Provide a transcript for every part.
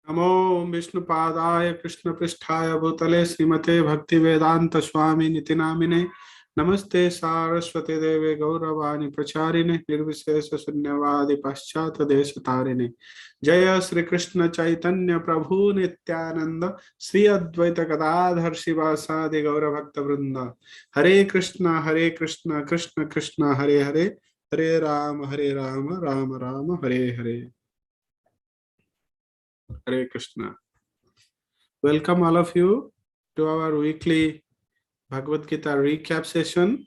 नमो विष्णुपादाय कृष्णपृष्ठाय भूतले श्रीमते भक्तिवेदांत स्वामी निति नामिने नमस्ते सारस्वती देवे गौरवाणी प्रचारिणे निर्विशेष शून्यवादी पाश्चात देश तारिणे जय श्री कृष्ण चैतन्य प्रभु नित्यानंद श्री अद्वैत गदाधर शिवासादि गौर भक्त वृंद हरे Krishna Krishna Krishna Hare Hare Hare Ram Ram Ram Hare Hare Hare Krishna. Welcome all of you to our weekly Bhagavad Gita recap session.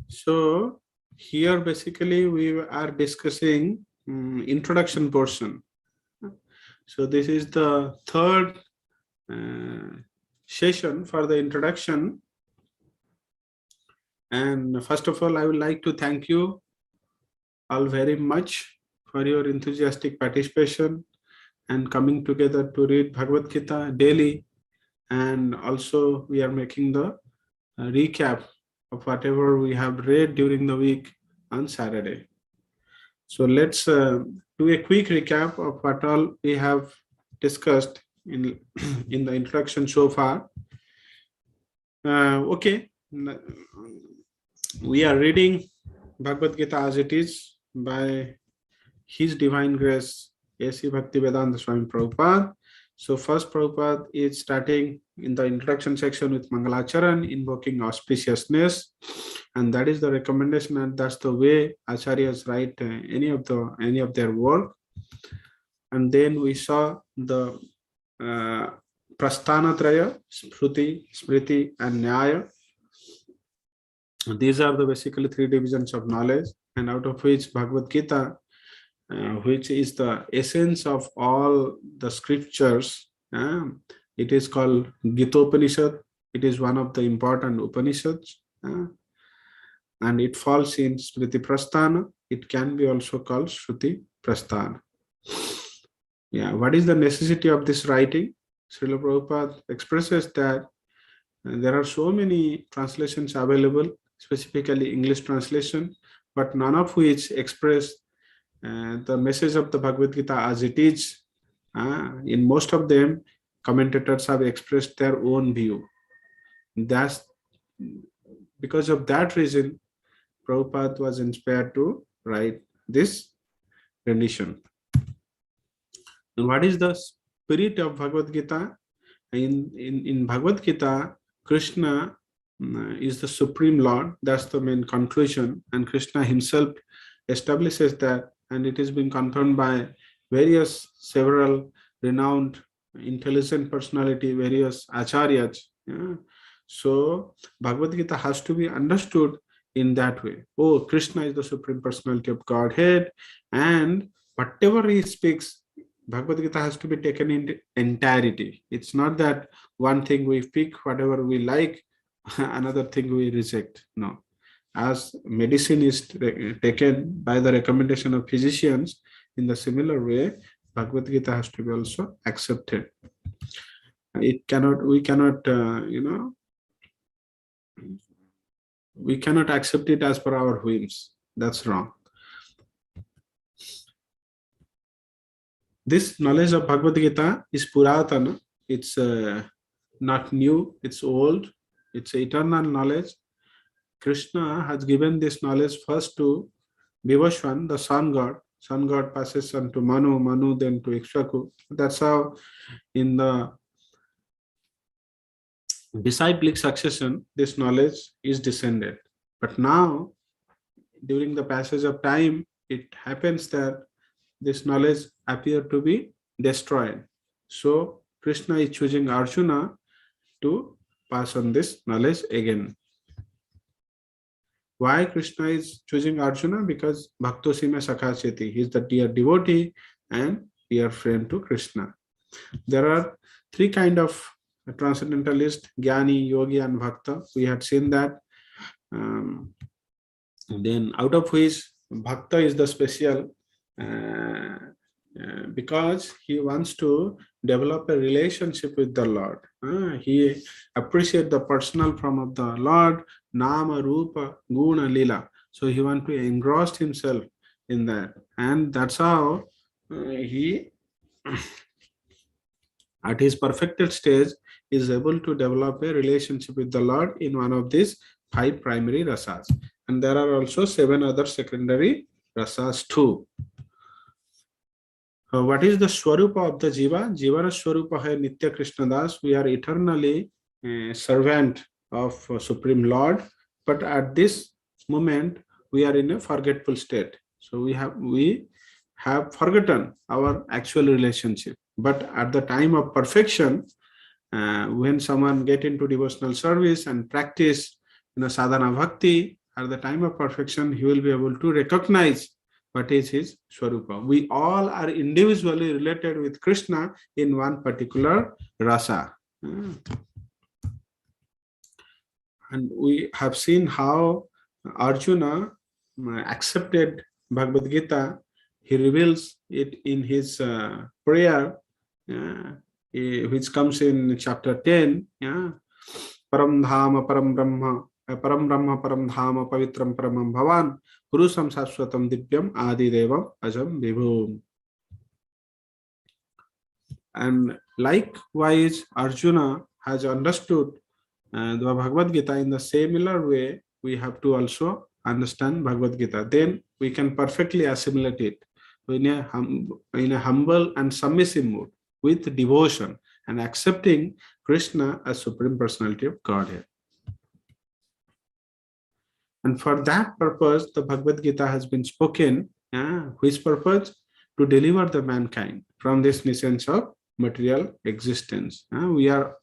So here basically we are discussing introduction portion. So this is the third session for the introduction. And first of all, I would like to thank you all very much for your enthusiastic participation and coming together to read Bhagavad Gita daily. And also we are making the recap of whatever we have read during the week on Saturday. So let's do a quick recap of what all we have discussed in the introduction so far. Okay, we are reading Bhagavad Gita as it is by His Divine Grace A.C. Bhaktivedanta Swami Prabhupada. So first Prabhupada is starting in the introduction section with Mangalacharan, invoking auspiciousness, and that is the recommendation, and that's the way Acharyas write any of their work. And then we saw the Prasthanatraya, Shruti, Smriti, and Nyaya. These are the basically three divisions of knowledge, and out of which Bhagavad Gita, which is the essence of all the scriptures. It is called Gita-upanishad. It is one of the important Upanishads, and it falls in Smriti Prasthana. It can be also called Shruti Prasthana. Yeah, what is the necessity of this writing? Srila Prabhupada expresses that there are so many translations available, specifically English translation, but none of which express the message of the Bhagavad Gita as it is. In most of them, commentators have expressed their own view. That's because of that reason, Prabhupada was inspired to write this rendition. And what is the spirit of Bhagavad Gita? In Bhagavad Gita, Krishna is the Supreme Lord. That's the main conclusion. And Krishna himself establishes that, and it is being confirmed by several renowned intelligent personality, various acharyas. So Bhagavad Gita has to be understood in that way. Oh, Krishna is the Supreme Personality of Godhead, and whatever he speaks, Bhagavad Gita has to be taken in entirety. It's not that one thing we pick, whatever we like, another thing we reject. No. As medicine is taken by the recommendation of physicians, in the similar way, Bhagavad Gita has to be also accepted. We cannot accept it as per our whims. That's wrong. This knowledge of Bhagavad Gita is Puratana. It's not new, it's old, it's eternal knowledge. Krishna has given this knowledge first to Vivaswan, the sun god. Sun god passes on to Manu, Manu then to Ikshvaku. That's how in the disciplic succession this knowledge is descended. But now, during the passage of time, it happens that this knowledge appears to be destroyed. So Krishna is choosing Arjuna to pass on this knowledge again. Why Krishna is choosing Arjuna? Because Bhakto Sime Sakha Cheti. He is the dear devotee and dear friend to Krishna. There are three kinds of transcendentalists: Jnani, Yogi, and Bhakta. We had seen that. Then out of which Bhakta is the special because he wants to develop a relationship with the Lord. He appreciates the personal form of the Lord, Nama, Rupa, Guna, Lila. So he wants to engross himself in that. And that's how he at his perfected stage is able to develop a relationship with the Lord in one of these 5 primary rasas. And there are also 7 other secondary rasas too. What is the Swarupa of the Jiva? Jiva Swarupa hai Nitya Krishna Das. We are eternally servant of Supreme Lord, but at this moment we are in a forgetful state. So we have forgotten our actual relationship. But at the time of perfection, when someone get into devotional service and practice sadhana bhakti, at the time of perfection, he will be able to recognize what is his Swarupa. We all are individually related with Krishna in one particular rasa. And we have seen how Arjuna accepted Bhagavad Gita. He reveals it in his prayer, which comes in chapter 10. Param Dhama, Param Brahma, Param Brahma, Param Dhama, Pavitram Paramam Bhavan, Purusam Saswatam Divyam Adi Devam Ajam Vibhum. And likewise, Arjuna has understood the Bhagavad Gita in the similar way. We have to also understand Bhagavad Gita. Then we can perfectly assimilate it in a humble and submissive mood with devotion and accepting Krishna as Supreme Personality of Godhead. And for that purpose, the Bhagavad Gita has been spoken. Which purpose? To deliver the mankind from this nuisance of material existence. We are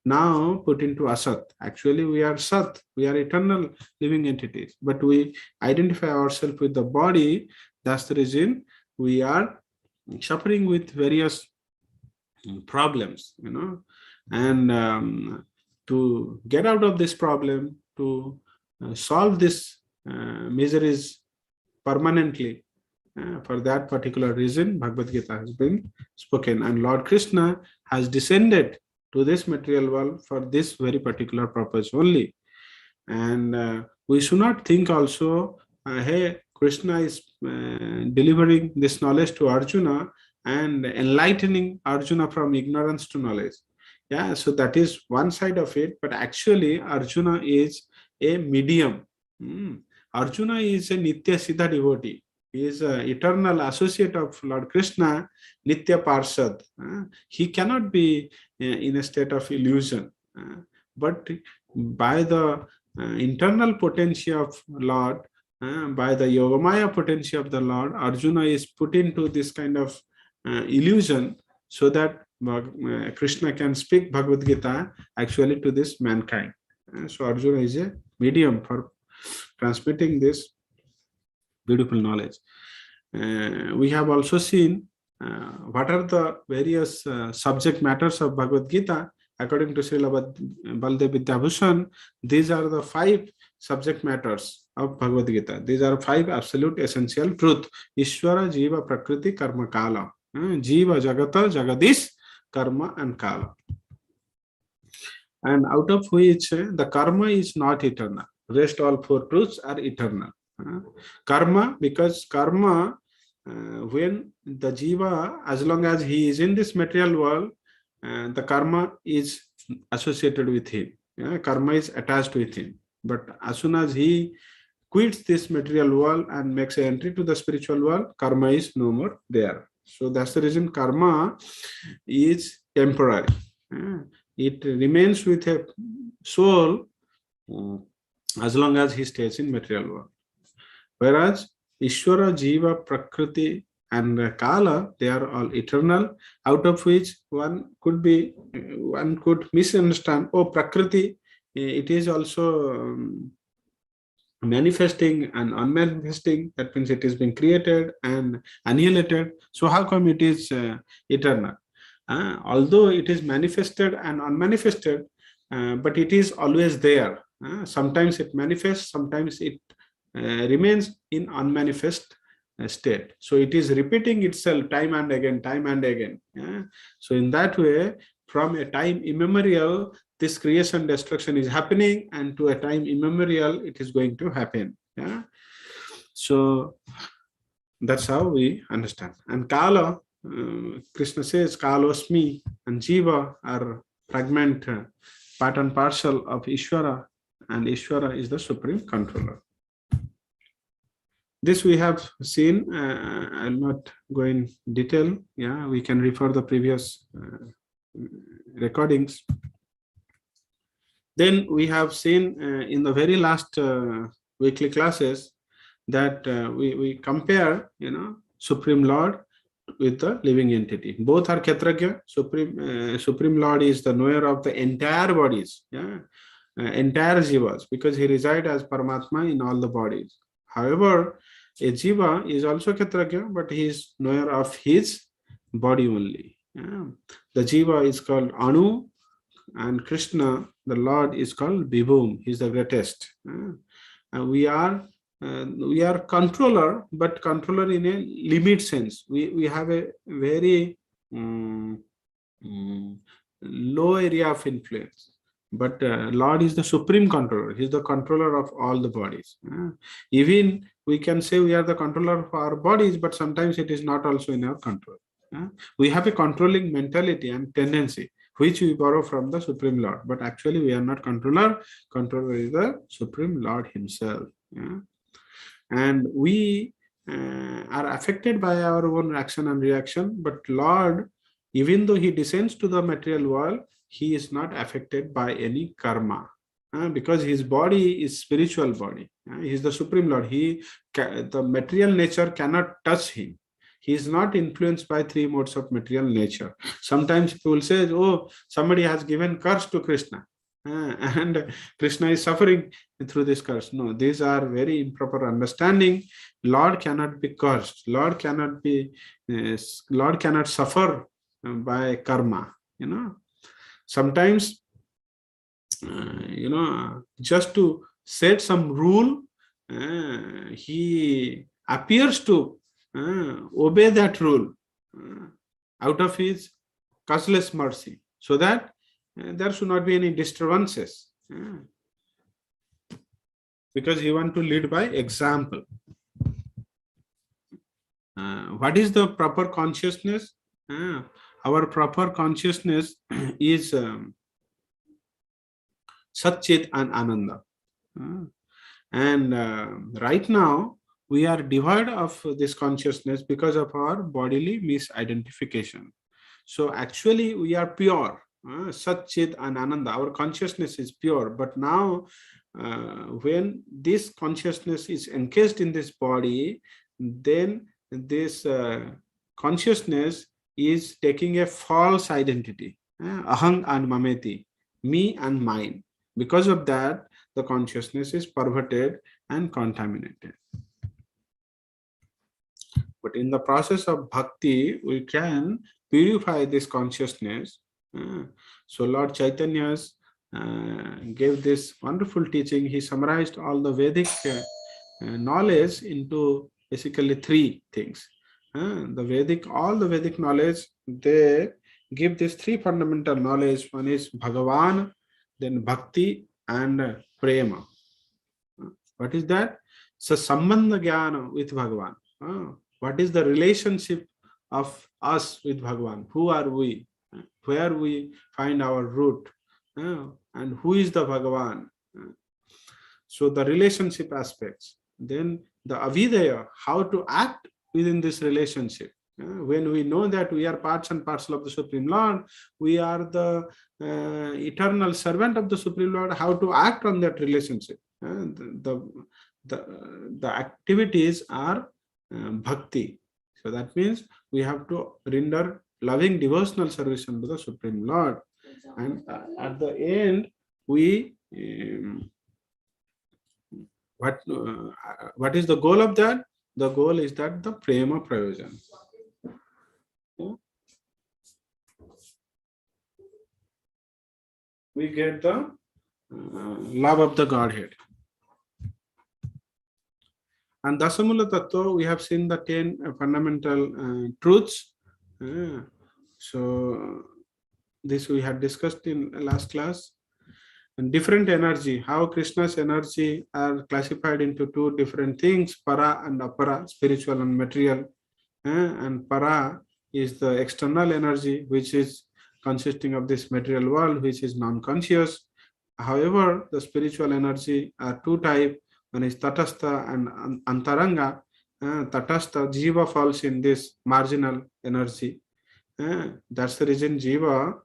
now put into asat. Actually, we are sat. We are eternal living entities. But we identify ourselves with the body. That's the reason we are suffering with various problems, and to get out of this problem, to solve this miseries permanently, for that particular reason, Bhagavad Gita has been spoken, and Lord Krishna has descended to this material world for this very particular purpose only. And we should not think also, hey, Krishna is delivering this knowledge to Arjuna and enlightening Arjuna from ignorance to knowledge. So that is one side of it, but actually Arjuna is a medium. Arjuna is a Nitya Siddha devotee. He is an eternal associate of Lord Krishna, Nitya Parshad. He cannot be in a state of illusion. But by the internal potential of Lord, by the Yogamaya potential of the Lord, Arjuna is put into this kind of illusion so that Krishna can speak Bhagavad Gita actually to this mankind. So Arjuna is a medium for transmitting this beautiful knowledge. We have also seen what are the various subject matters of Bhagavad Gita. According to Srila Baldev Vidyabhushan, these are the 5 subject matters of Bhagavad Gita. These are 5 absolute essential truth. Ishvara, Jiva, Prakriti, Karma, Kala. Jiva, Jagata, Jagadish, Karma and Kala. And out of which the karma is not eternal. Rest all 4 truths are eternal. Karma, because karma, when the jiva, as long as he is in this material world, the karma is associated with him. Karma is attached with him. But as soon as he quits this material world and makes an entry to the spiritual world, karma is no more there. So that's the reason karma is temporary. It remains with a soul as long as he stays in material world. Whereas Ishvara, Jiva, Prakriti and Kala, they are all eternal, out of which one could misunderstand, Prakriti, it is also manifesting and unmanifesting. That means it is being created and annihilated. So how come it is eternal? Although it is manifested and unmanifested, but it is always there. Sometimes it manifests, sometimes it remains in unmanifest state. So it is repeating itself time and again, time and again. So in that way, from a time immemorial, this creation destruction is happening, and to a time immemorial, it is going to happen. So That's how we understand. And Kala, Krishna says, Kalosmi and Jiva are fragment, part and parcel of Ishvara, and Ishvara is the supreme controller. This we have seen. I'll not go in detail. Yeah, we can refer the previous recordings. Then we have seen in the very last weekly classes that we compare, Supreme Lord with the living entity. Both are Kshetrajna. Supreme Lord is the knower of the entire bodies, entire jivas, because he resides as Paramatma in all the bodies. However, a jiva is also Kshetrajna, but he is knower of his body only. The jiva is called Anu, and Krishna, the Lord, is called Vibhum. He is the greatest. And we are controller, but controller in a limit sense. We have a very low area of influence. But Lord is the supreme controller. He is the controller of all the bodies. Even we can say we are the controller of our bodies, but sometimes it is not also in our control. We have a controlling mentality and tendency, which we borrow from the Supreme Lord. But actually we are not controller. Controller is the Supreme Lord himself. And we are affected by our own action and reaction. But Lord, even though he descends to the material world, he is not affected by any karma. Because his body is spiritual body. He is the Supreme Lord. The material nature cannot touch him. He is not influenced by three modes of material nature. Sometimes people say, oh, somebody has given curse to Krishna, and Krishna is suffering through this curse. No, these are very improper understanding. Lord cannot be cursed. Lord cannot suffer by karma. Sometimes, just to set some rule, he appears to obey that rule out of his causeless mercy, so that there should not be any disturbances, because he wants to lead by example. What is the proper consciousness? Our proper consciousness is Satchit and Ananda. And right now, we are devoid of this consciousness because of our bodily misidentification. So actually, we are pure. Satchit and Ananda, our consciousness is pure. But now, when this consciousness is encased in this body, then this consciousness is taking a false identity. Ahang and Mameti, me and mine. Because of that, the consciousness is perverted and contaminated. But in the process of bhakti, we can purify this consciousness. So Lord Chaitanya gave this wonderful teaching. He summarized all the Vedic knowledge into basically three things. All the Vedic knowledge, they give these three fundamental knowledge. One is Bhagavan, then Bhakti, and Prema. What is that? So Sambandha Jnana with Bhagavan. What is the relationship of us with Bhagavan? Who are we? Where we find our root? And who is the Bhagavan? So the relationship aspects. Then the Avidaya, how to act within this relationship. When we know that we are parts and parcel of the Supreme Lord, we are the eternal servant of the Supreme Lord, how to act on that relationship. The activities are bhakti. So that means we have to render loving devotional service unto the Supreme Lord. And at the end, we what is the goal of that? The goal is that the prema prayojan. We get the love of the Godhead. And Dasamula Tattva, we have seen the 10 fundamental truths. So this we had discussed in last class. And different energy, how Krishna's energy are classified into two different things, para and apara, spiritual and material. And para is the external energy, which is consisting of this material world, which is non-conscious. However, the spiritual energy are two type. One is tatastha and antaranga. Tatastha, jiva falls in this marginal energy. That's the reason jiva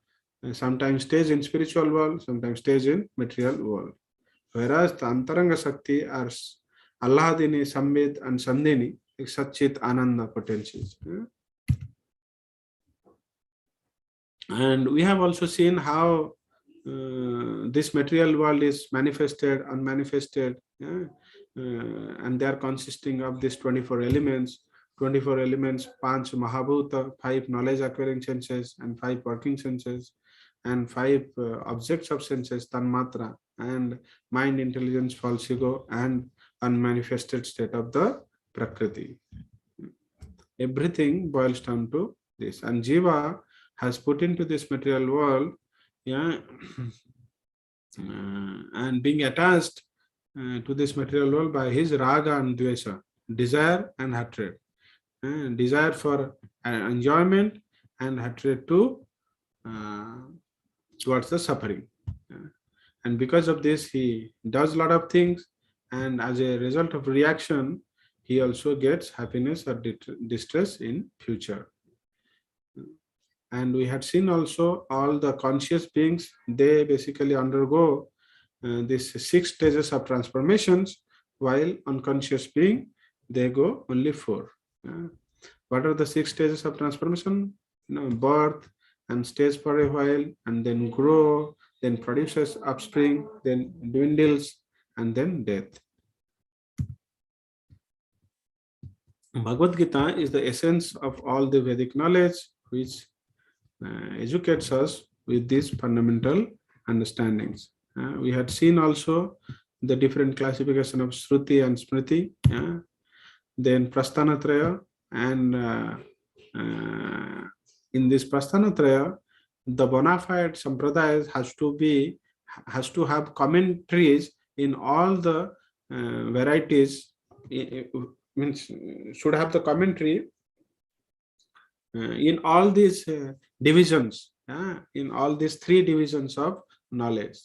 sometimes stays in spiritual world, sometimes stays in material world. Whereas the antaranga shakti are Allahadini, Sambit and Sandhini, Satchit Ananda potencies. And we have also seen how this material world is manifested, unmanifested, and they are consisting of these 24 elements. 24 elements, 5 Mahabhuta, 5 knowledge acquiring senses, and 5 working senses, and 5 objects of senses, Tanmatra, and mind, intelligence, false ego, and unmanifested state of the Prakriti. Everything boils down to this. And Jiva has put into this material world, and being attached to this material world by his raga and dvesha, desire and hatred. Desire for enjoyment and hatred to towards the suffering. And because of this, he does a lot of things, and as a result of reaction, he also gets happiness or distress in future. And we had seen also all the conscious beings, they basically undergo these 6 stages of transformations, while unconscious being, they go only 4. What are the 6 stages of transformation? Birth, and stays for a while, and then grow, then produces offspring, then dwindles, and then death. Bhagavad Gita is the essence of all the Vedic knowledge, which educates us with these fundamental understandings. We had seen also the different classification of Shruti and Smriti, then Prasthanatraya, and in this Prasthanatraya, the bona fide sampradayas has to have commentaries in all the varieties, means should have the commentary in all these divisions, in all these 3 divisions of knowledge.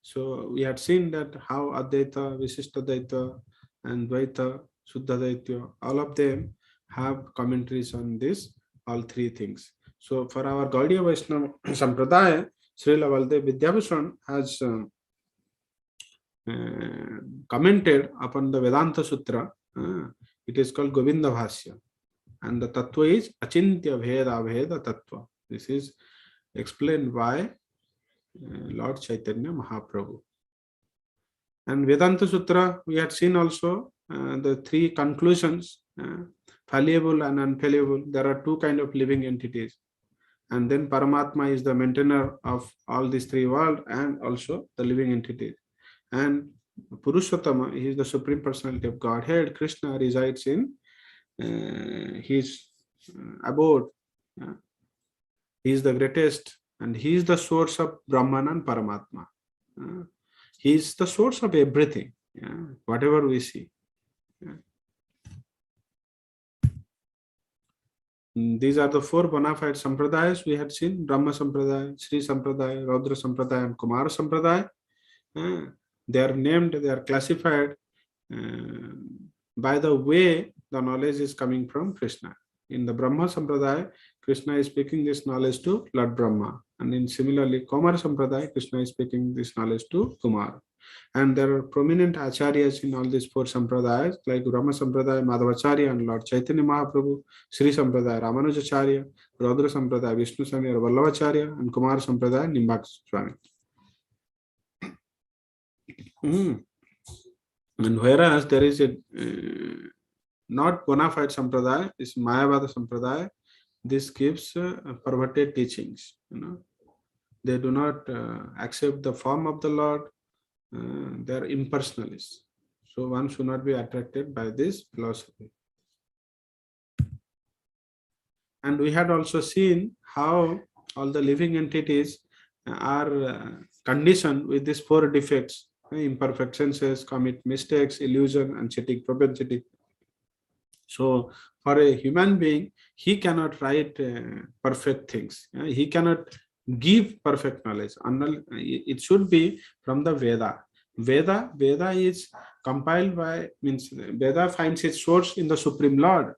So we had seen that how Advaita, Visishtadvaita, and Dvaita, Suddhadvaita, all of them have commentaries on this, all 3 things. So for our Gaudiya Vaishnava Sampradaya, Srila Baldev Vidyabhushan has commented upon the Vedanta Sutra. It is called Govinda Bhasya, and the tattva is Achintya Bheda Bheda Tattva. This is explained by Lord Chaitanya Mahaprabhu. And Vedanta Sutra, we had seen also the 3 conclusions, fallible and unfallible. There are 2 kinds of living entities. And then Paramatma is the maintainer of all these 3 worlds and also the living entities. And Purushottama, he is the Supreme Personality of Godhead. Krishna resides in his abode. He is the greatest, and he is the source of Brahman and Paramatma. He is the source of everything, whatever we see. These are the 4 bona fide sampradayas we had seen: Brahma Sampradaya, Sri Sampradaya, Raudra Sampradaya, and Kumara Sampradaya. They are named, they are classified by the way the knowledge is coming from Krishna. In the Brahma Sampradaya, Krishna is speaking this knowledge to Lord Brahma. And in similarly, Kumara Sampradaya, Krishna is speaking this knowledge to Kumar. And there are prominent acharyas in all these 4 sampradayas, like Brahma Sampradaya, Madhavacharya, and Lord Chaitanya Mahaprabhu; Sri Sampradaya, Ramanujacharya; Raudra Sampradaya, Vishnu Swami or Vallabhacharya; and Kumara Sampradaya, Nimbak Swami. And whereas there is a not bona fide sampradaya, is Mayavada Sampradaya, this gives perverted teachings. They do not accept the form of the Lord. They are impersonalists. So one should not be attracted by this philosophy. And we had also seen how all the living entities are conditioned with these four defects: imperfect senses, commit mistakes, illusion, and cheating propensity. So, for a human being, he cannot write perfect things. He cannot give perfect knowledge. It should be from the Veda. Veda is compiled by, means Veda finds its source in the Supreme Lord.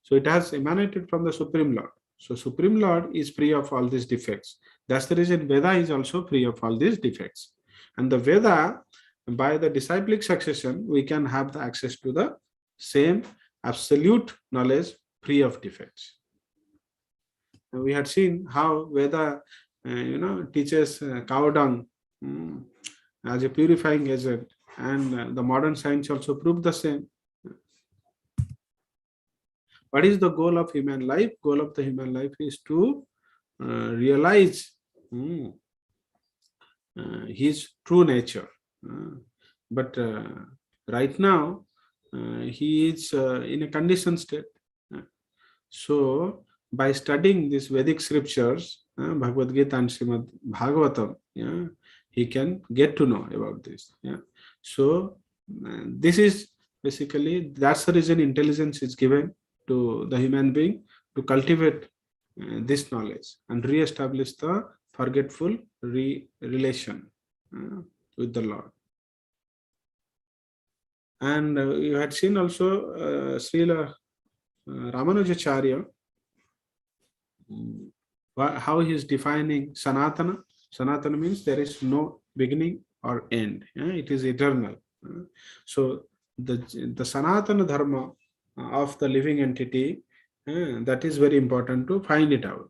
So it has emanated from the Supreme Lord. So Supreme Lord is free of all these defects. That's the reason Veda is also free of all these defects. And the Veda, by the disciplic succession, we can have the access to the same absolute knowledge free of defects. We had seen how Veda, teaches cow dung as a purifying agent, and the modern science also proved the same. What is the goal of human life? Goal of the human life is to realize his true nature. But right now, he is in a conditioned state. So, by studying these Vedic scriptures, Bhagavad Gita and Srimad Bhagavatam, he can get to know about this. So, this is basically, that's the reason intelligence is given to the human being to cultivate this knowledge and re-establish the forgetful relation with the Lord. And you had seen also Srila Ramanujacharya, how he is defining Sanatana. Sanatana means there is no beginning or end. It is eternal. So the Sanatana Dharma of the living entity, that is very important to find it out.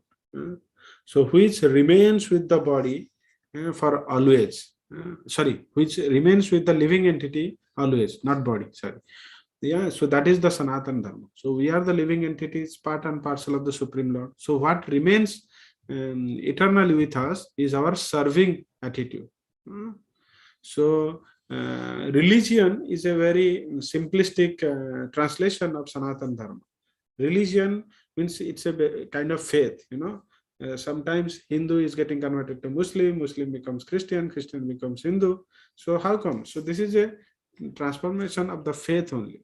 So which remains with the body for always. Which remains with the living entity always, not body. So that is the Sanatana Dharma. So we are the living entities, part and parcel of the Supreme Lord. So what remains eternally with us is our serving attitude. So religion is a very simplistic translation of Sanatana Dharma. Religion means it's a kind of faith, sometimes Hindu is getting converted to Muslim, Muslim becomes Christian, Christian becomes Hindu. So how come? So this is a transformation of the faith only,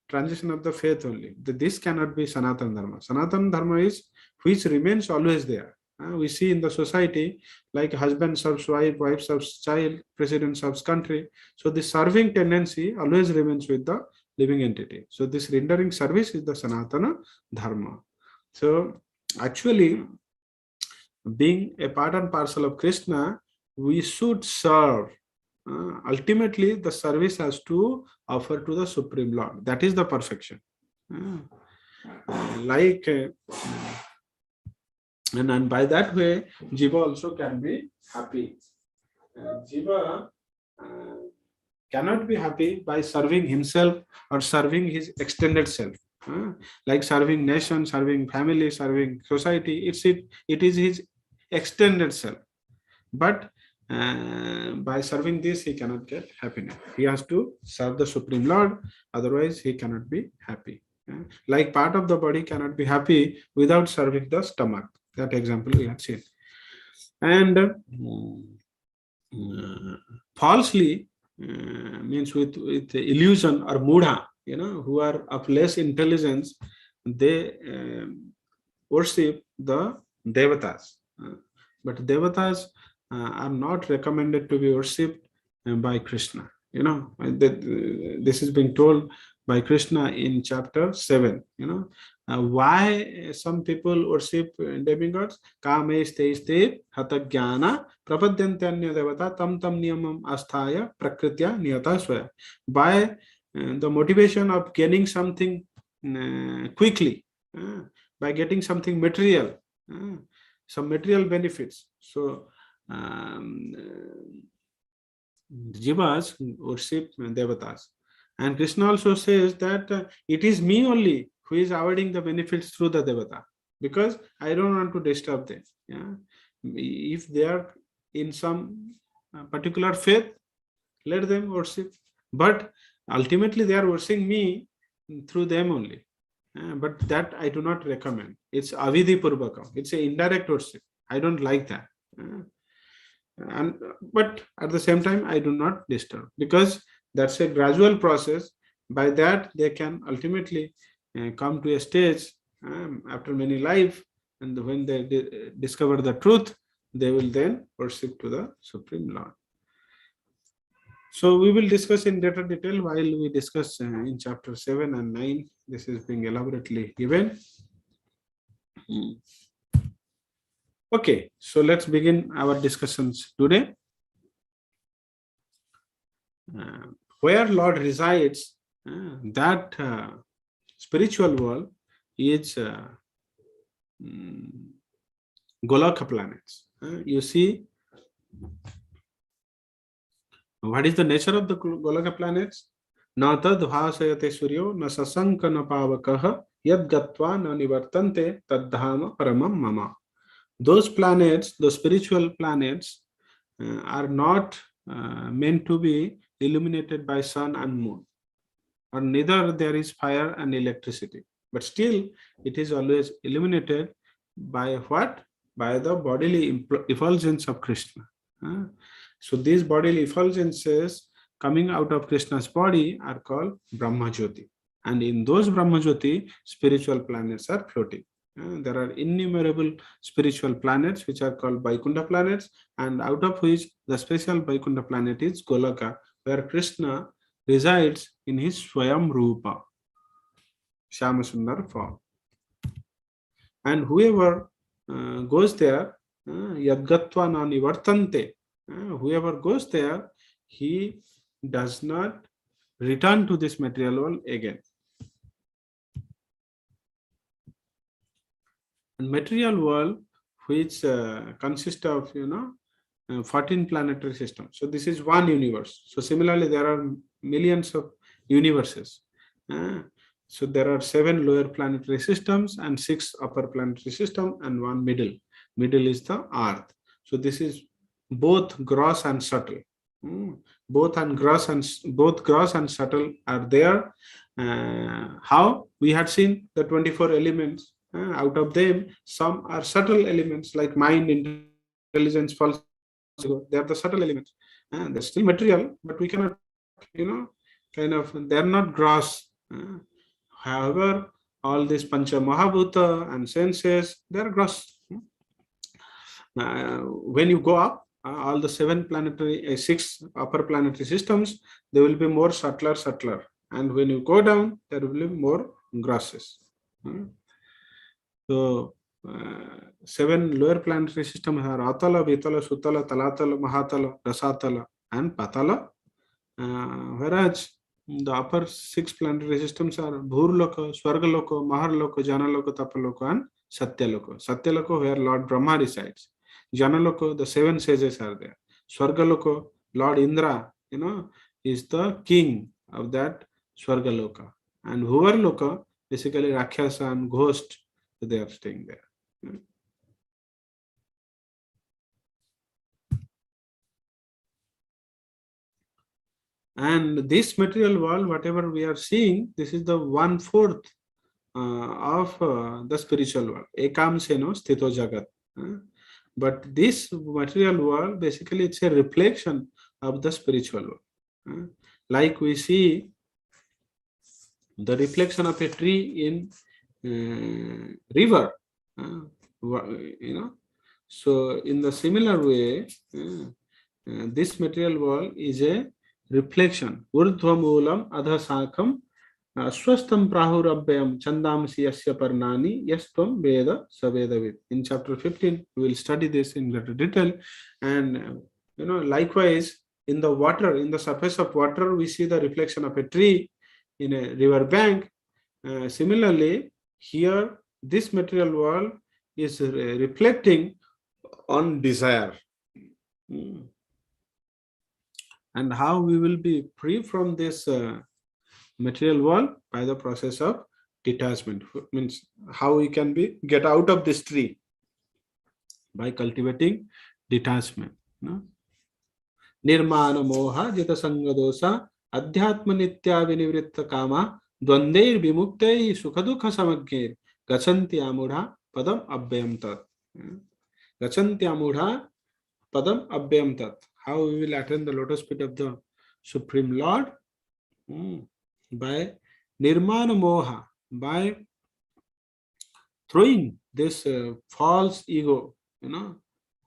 transition of the faith only. This cannot be Sanatana Dharma. Sanatana Dharma is which remains always there. We see in the society, like husband serves wife, wife serves child, president serves country. So the serving tendency always remains with the living entity. So this rendering service is the Sanatana Dharma. So actually, being a part and parcel of Krishna, we should serve. Ultimately, the service has to offer to the Supreme Lord. That is the perfection. And by that way, Jiva also can be happy. Jiva cannot be happy by serving himself or serving his extended self. Like serving nation, serving family, serving society, it is his extended self. But by serving this, he cannot get happiness. He has to serve the Supreme Lord, otherwise he cannot be happy. Like part of the body cannot be happy without serving the stomach. That example we have seen. And falsely means with illusion or mudha, who are of less intelligence, they worship the devatas. But devatas are not recommended to be worshipped by Krishna. This is being told by Krishna in chapter 7. Why some people worship demigods? Kameste hatagyana prapadyantanya devata tam niyamam asthaya prakritya niyata swaya. By the motivation of gaining something quickly, by getting something material, some material benefits. So Jivas worship devatas. And Krishna also says that it is me only who is avoiding the benefits through the devata, because I don't want to disturb them. If they are in some particular faith, let them worship. But ultimately they are worshiping me through them only. But that I do not recommend. It's avidhi purvakam. It's an indirect worship. I don't like that. Uh, and but at the same time I do not disturb, because that's a gradual process. By that they can ultimately come to a stage after many life, and when they discover the truth, they will then worship to the Supreme Lord. So we will discuss in greater detail while we discuss in chapter 7 and 9. This is being elaborately given. Okay, so let's begin our discussions today. Where Lord resides, that spiritual world is Golaka planets. You see, what is the nature of the Golaka planets? Na tad bhasayate suryo na sasanka na pavakah yad gatva na nivartante tad dhama paramam mama. Those planets, the spiritual planets, are not meant to be illuminated by sun and moon, or neither there is fire and electricity, but still it is always illuminated by what? By the bodily effulgence of Krishna. So these bodily effulgences coming out of Krishna's body are called Brahma Jyoti, and in those Brahma Jyoti spiritual planets are floating. There are innumerable spiritual planets which are called Vaikuntha planets, and out of which the special Vaikuntha planet is Golaka, where Krishna resides in his Swayam Rupa, Shama Sundar form. And whoever goes there, Yadgatva na nivartante, whoever goes there, he does not return to this material world again. And material world, which consists of 14 planetary systems. So this is one universe. So similarly, there are millions of universes. So there are 7 lower planetary systems and 6 upper planetary systems and 1 middle. Middle is the Earth. So this is both gross and subtle. Both gross and subtle are there. How? We had seen the 24 elements. Out of them, some are subtle elements like mind, intelligence, false ego. They are the subtle elements. They're still material, but we cannot, they're not gross. However, all these Pancha Mahabhuta and senses, they're gross. When you go up, all the 6 upper planetary systems, they will be more subtler. And when you go down, there will be more grosses. So 7 lower planetary systems are Atala, Vitala, Sutala, Talatala, Mahatala, Rasatala, and Patala. Whereas the upper 6 planetary systems are Bhurloka, Swargaloka, Maharloka, Janaloka, Tapaloka, and Satyaloka. Satyaloka, where Lord Brahma resides. Janaloka, the 7 sages are there. Swargaloka, Lord Indra, is the king of that Swargaloka. And Bhuvarloka, basically Rakshasa and ghost, they are staying there. And this material world, whatever we are seeing, this is the 1/4 of the spiritual world. Ekam seno sthito jagat. But this material world, basically, it's a reflection of the spiritual world. Like we see the reflection of a tree in river, So in the similar way, this material world is a reflection. Urdhvamulam adhasakam aswastam prahurabhyam chandamsi yasya parnani yastvam veda savedavid. In chapter 15, we will study this in greater detail. And likewise, in the water, in the surface of water, we see the reflection of a tree in a river bank. Similarly, here, this material world is reflecting on desire. And how we will be free from this material world? By the process of detachment. Means how we can get out of this tree? By cultivating detachment. Nirmana moha jita sangadosa adhyatma nitya vinivritta kama dvandeir vimuktai sukhadukha samagger gachanti amudha padam abhyam tat. Gachanti amudha Padam Abhyam Tat. How we will attain the lotus feet of the Supreme Lord? By Nirmana Moha, by throwing this false ego,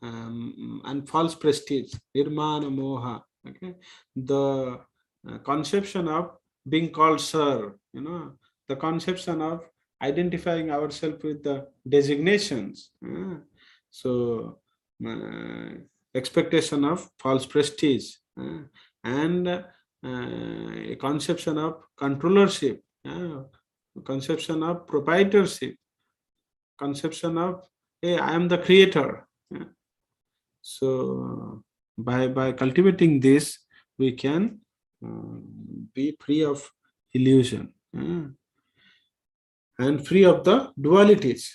and false prestige, Nirmana Moha. Okay, the conception of being called sir, the conception of identifying ourselves with the designations. So, expectation of false prestige, and a conception of controllership, conception of proprietorship, conception of, hey, I am the creator. So by cultivating this, we can be free of illusion, and free of the dualities,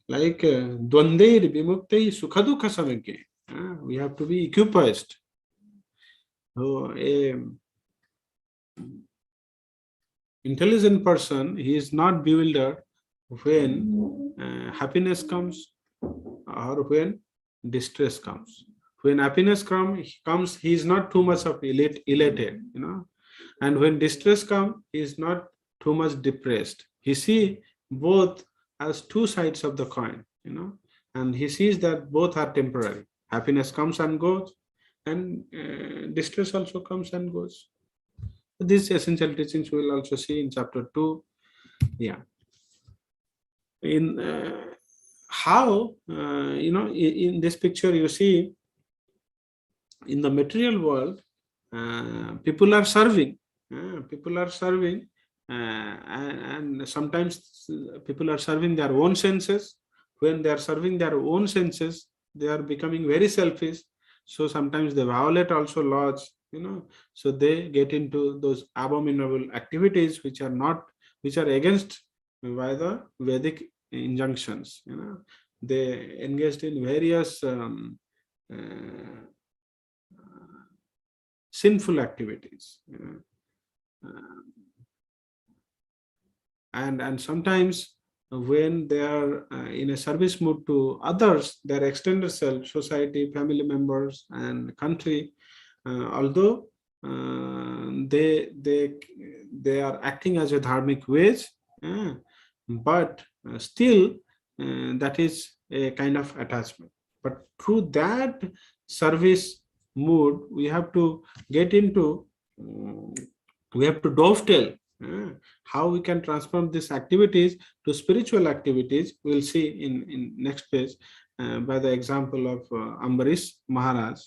like dvandeir vimuktai sukhadukha samagye. We have to be equipoised. So a intelligent person, he is not bewildered when happiness comes or when distress comes. When happiness comes, he is not too much of elated, and when distress comes, he is not too much depressed. He sees both as two sides of the coin, and he sees that both are temporary. Happiness comes and goes, and distress also comes and goes. These essential teachings we will also see in chapter 2. Yeah. In how, in this picture you see, in the material world, people are serving. And sometimes people are serving their own senses. When they are serving their own senses, they are becoming very selfish. So sometimes they violate also laws, so they get into those abominable activities which are against by the Vedic injunctions. They engaged in various sinful activities, and sometimes when they are in a service mood to others, their extended self, society, family members, and country, although they are acting as a dharmic ways, but still that is a kind of attachment. But through that service mood, we have to get into, we have to dovetail how we can transform these activities to spiritual activities. We'll see in next page by the example of Ambarish Maharaj.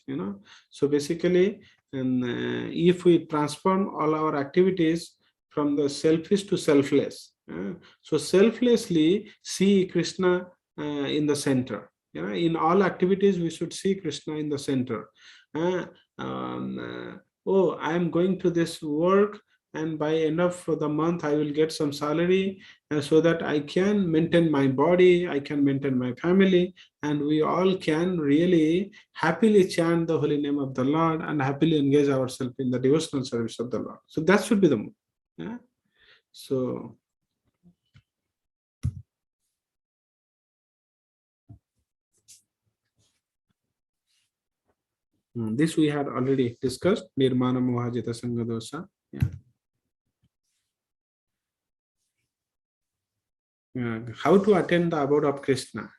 So basically, if we transform all our activities from the selfish to selfless, so selflessly see Krishna in the center. In all activities, we should see Krishna in the center. Oh, I am going to this work, and by end of the month I will get some salary, so that I can maintain my body, I can maintain my family, and we all can really happily chant the holy name of the Lord and happily engage ourselves in the devotional service of the Lord. So that should be the mood. So this we had already discussed, Nirmana Mohajita Sangha Dosha. How to attain the abode of Krishna?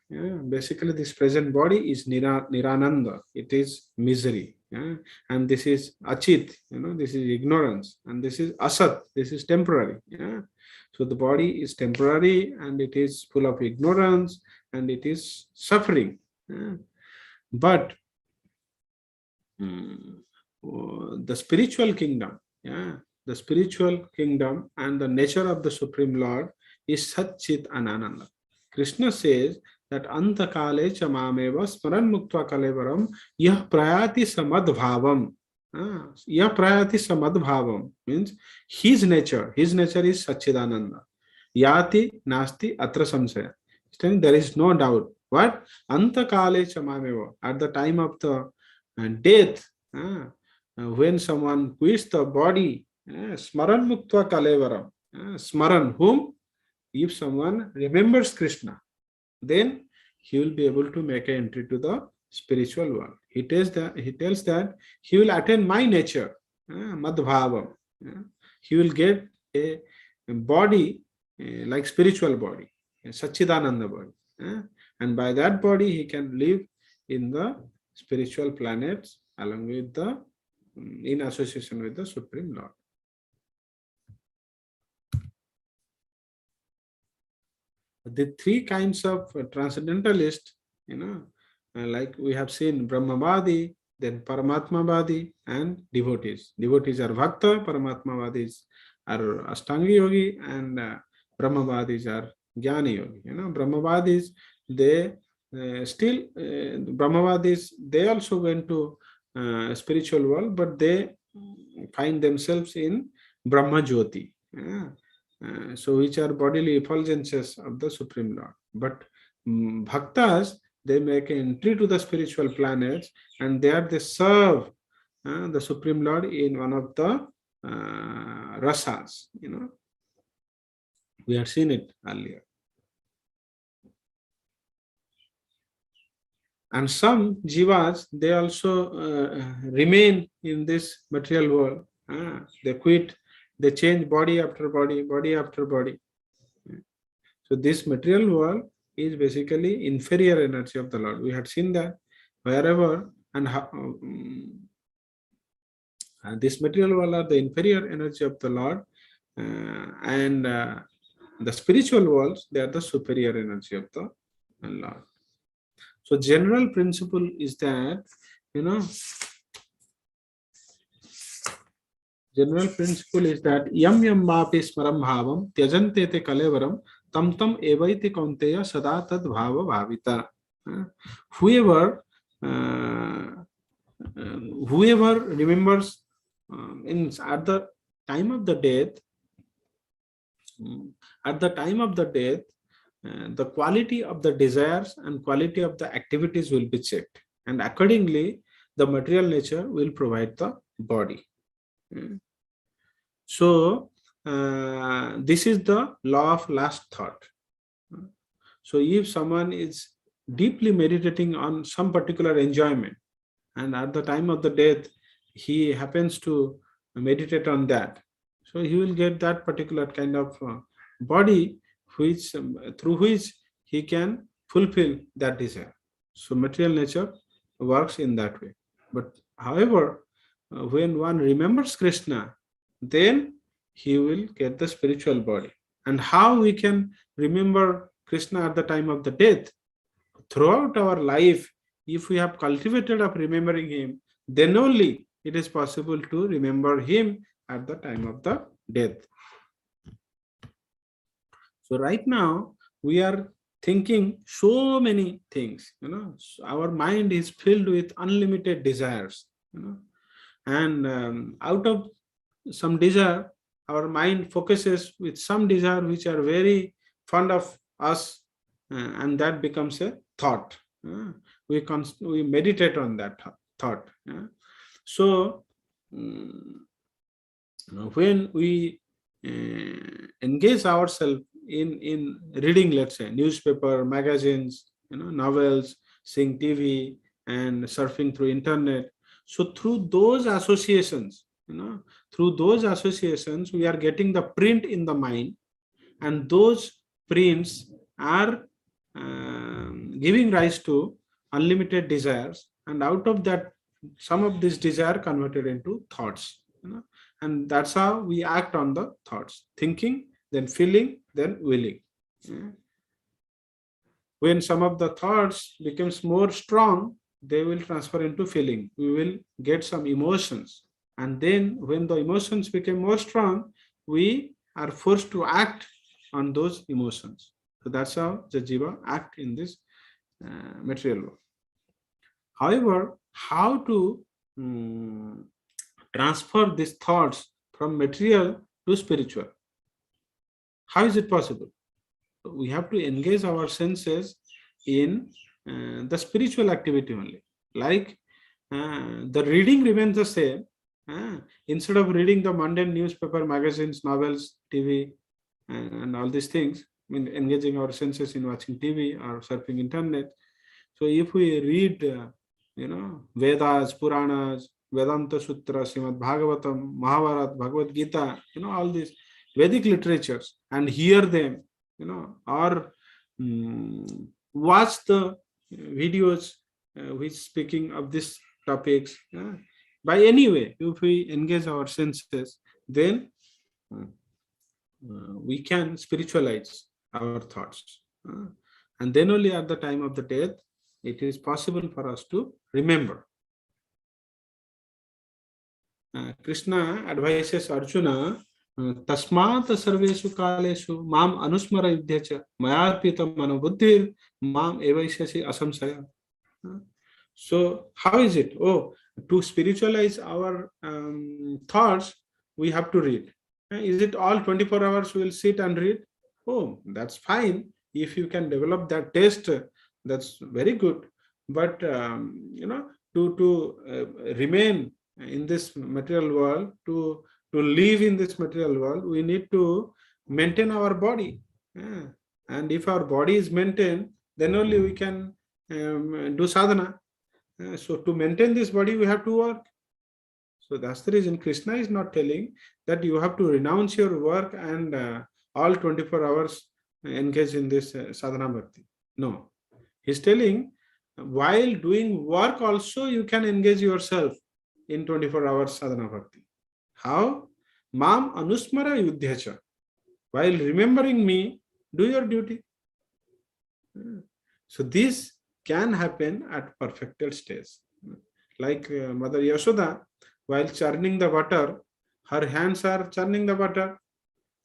Basically, this present body is Nirananda. It is misery. And this is Achit. This is ignorance. And this is Asat. This is temporary. So the body is temporary, and it is full of ignorance, and it is suffering. But the spiritual kingdom, the spiritual kingdom and the nature of the Supreme Lord is Sat Chit Ananda. Krishna says that Anta Kale Chamameva Smaran Muktva Kalevaram Yah Prayati Samadbhavam. Yah Prayati Samadbhavam means his nature is Satchidananda. Yati Nasti Atra Samsaya. There is no doubt. What? Anta Kale Chamameva. At the time of the death, when someone quits the body, Smaran Muktva Kalevaram. Smaran, whom? If someone remembers Krishna, then he will be able to make an entry to the spiritual world. He tells that he will attain my nature, madhbhavam. He will get a body like spiritual body, a Satchidananda body. And by that body, he can live in the spiritual planets along with the, in association with the Supreme Lord. The three kinds of transcendentalists, like we have seen Brahmavadi, then Paramatmavadi, and devotees. Devotees are Bhakta, Paramatmavadis are Ashtanga Yogi, and Brahmavadis are Jnani Yogi. Brahmavadis, they Brahmavadis, they also went to spiritual world, but they find themselves in Brahma Jyoti. So which are bodily effulgences of the Supreme Lord. But bhaktas, they make an entry to the spiritual planets, and there they serve the Supreme Lord in one of the rasas. We have seen it earlier. And some jivas, they also remain in this material world. They quit, they change body after body, body after body. So this material world is basically inferior energy of the Lord. We had seen that wherever and how, this material world are the inferior energy of the Lord, and the spiritual worlds, they are the superior energy of the Lord. So general principle is that, general principle is that yam yam vapi smaram bhavam tyajante te kalevaram tam tam evaiti kaunteya sada tad bhava bhavita. Whoever whoever remembers at the time of the death, the quality of the desires and quality of the activities will be checked, and accordingly the material nature will provide the body. So this is the law of last thought. So if someone is deeply meditating on some particular enjoyment, and at the time of the death he happens to meditate on that, so he will get that particular kind of body which through which he can fulfill that desire. So material nature works in that way. But however, when one remembers Krishna, then he will get the spiritual body. And how we can remember Krishna at the time of the death? Throughout our life, if we have cultivated of remembering him, then only it is possible to remember him at the time of the death. So right now we are thinking so many things, our mind is filled with unlimited desires, and out of some desire, our mind focuses with some desire which are very fond of us, and that becomes a thought. We meditate on that thought. So when we engage ourselves in reading, let's say newspaper, magazines, novels, seeing TV, and surfing through internet, so through those associations, we are getting the print in the mind, and those prints are giving rise to unlimited desires, and out of that some of this desire converted into thoughts, and that's how we act on the thoughts: thinking, then feeling, then willing. When some of the thoughts becomes more strong, they will transfer into feeling. We will get some emotions, and then when the emotions become more strong, we are forced to act on those emotions. So that's how the jiva act in this material world. However, how to transfer these thoughts from material to spiritual? How is it possible? We have to engage our senses in the spiritual activity only. Like the reading remains the same. Instead of reading the mundane newspaper, magazines, novels, TV, and all these things, engaging our senses in watching TV or surfing internet. So if we read Vedas, Puranas, Vedanta Sutra, Srimad Bhagavatam, Mahabharata, Bhagavad Gita, all these Vedic literatures, and hear them, or watch the videos which speaking of these topics. By any way, if we engage our senses, then we can spiritualize our thoughts. And then only at the time of the death, it is possible for us to remember. Krishna advises Arjuna, Tasmat sarveshu kaleshu mam anusmara yudhyacha mayarpita manobuddhir mam evaishasi asamsaya. So how is it? To spiritualize our thoughts, we have to read. Is it all 24 hours we will sit and read? That's fine. If you can develop that taste, that's very good. But to remain in this material world, to live in this material world, we need to maintain our body. And if our body is maintained, then only we can do sadhana. So to maintain this body, we have to work. So that's the reason Krishna is not telling that you have to renounce your work and all 24 hours engage in this sadhana bhakti. No. He's telling while doing work also you can engage yourself in 24 hours sadhana bhakti. How? Mam anusmara yudhyacha. While remembering me, do your duty. So this can happen at perfected stage. Like Mother Yashoda, while churning the butter, her hands are churning the butter.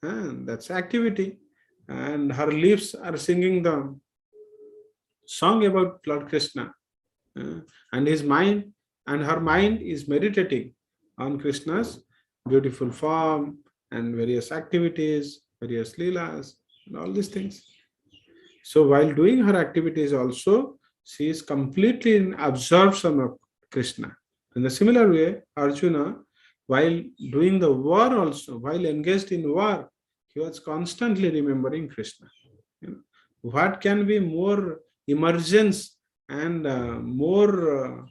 That's activity. And her lips are singing the song about Lord Krishna. And his mind and her mind is meditating on Krishna's beautiful form and various activities, various leelas, and all these things. So while doing her activities also, she is completely in absorption of Krishna. In the similar way, Arjuna, while doing the war also, while engaged in war, he was constantly remembering Krishna. What can be more emergence and more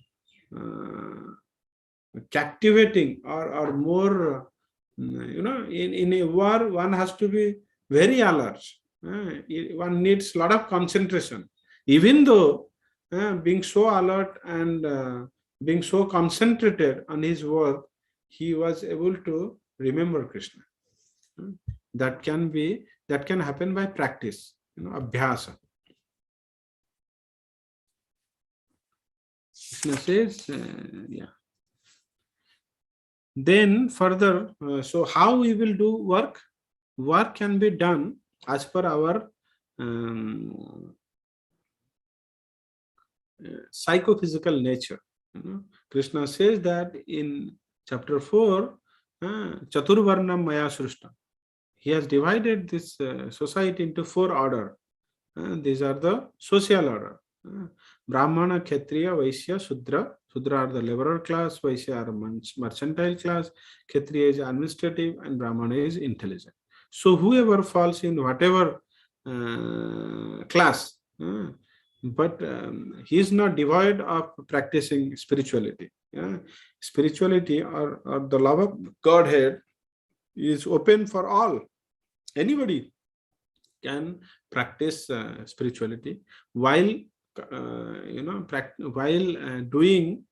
captivating or more, in a war, one has to be very alert. One needs a lot of concentration. Even though being so alert and being so concentrated on his work, he was able to remember Krishna. That can happen by practice, abhyasa. Krishna says, Then further, so how we will do work? Work can be done as per our psychophysical nature. Krishna says that in chapter 4, Chaturvarnam Maya Srushta. He has divided this society into 4 orders. These are the social order. Brahmana, Kshatriya, Vaishya, Shudra. Shudra are the laborer class, Vaishya are mercantile class, Kshatriya is administrative, and Brahmana is intelligent. So whoever falls in whatever class, but he is not devoid of practicing spirituality. Spirituality or the love of Godhead is open for all. Anybody can practice spirituality while doing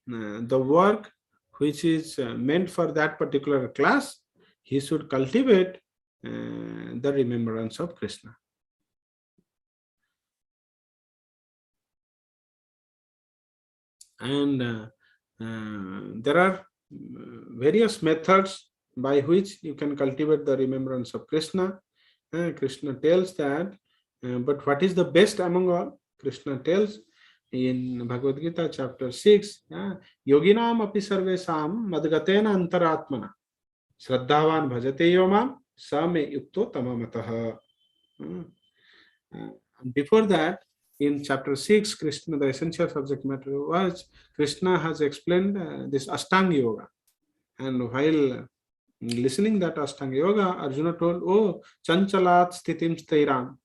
the work which is meant for that particular class. He should cultivate the remembrance of Krishna. And there are various methods by which you can cultivate the remembrance of Krishna. Krishna tells that, but what is the best among all? Krishna tells in Bhagavad Gita chapter 6, Yoginam api sarvesam madgatena antaratmana Shraddhavan bhajate yomam same yukto tamamataha. Before that, in chapter 6, Krishna, the essential subject matter was, Krishna has explained this Ashtanga Yoga. And while listening that Ashtanga Yoga, Arjuna told, chanchalat sthitim stairam.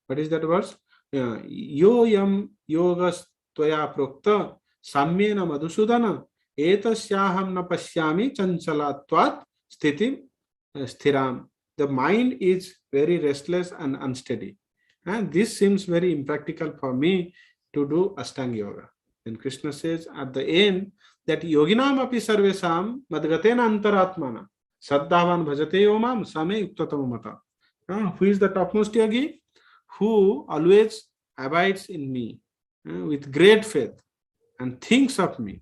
What is that verse? Yo yam yogas tvaya prokta Sammyena Madhusudana Etasyaham na pashyami chanchalatvat sthitim sthiram. The mind is very restless and unsteady. And this seems very impractical for me to do Ashtanga Yoga. Then Krishna says at the end that yoginam api sarvesam madgatena antaratmana saddhavan bhajate yomam same yuktatamamata. Who is the topmost yogi? Who always abides in me with great faith and thinks of me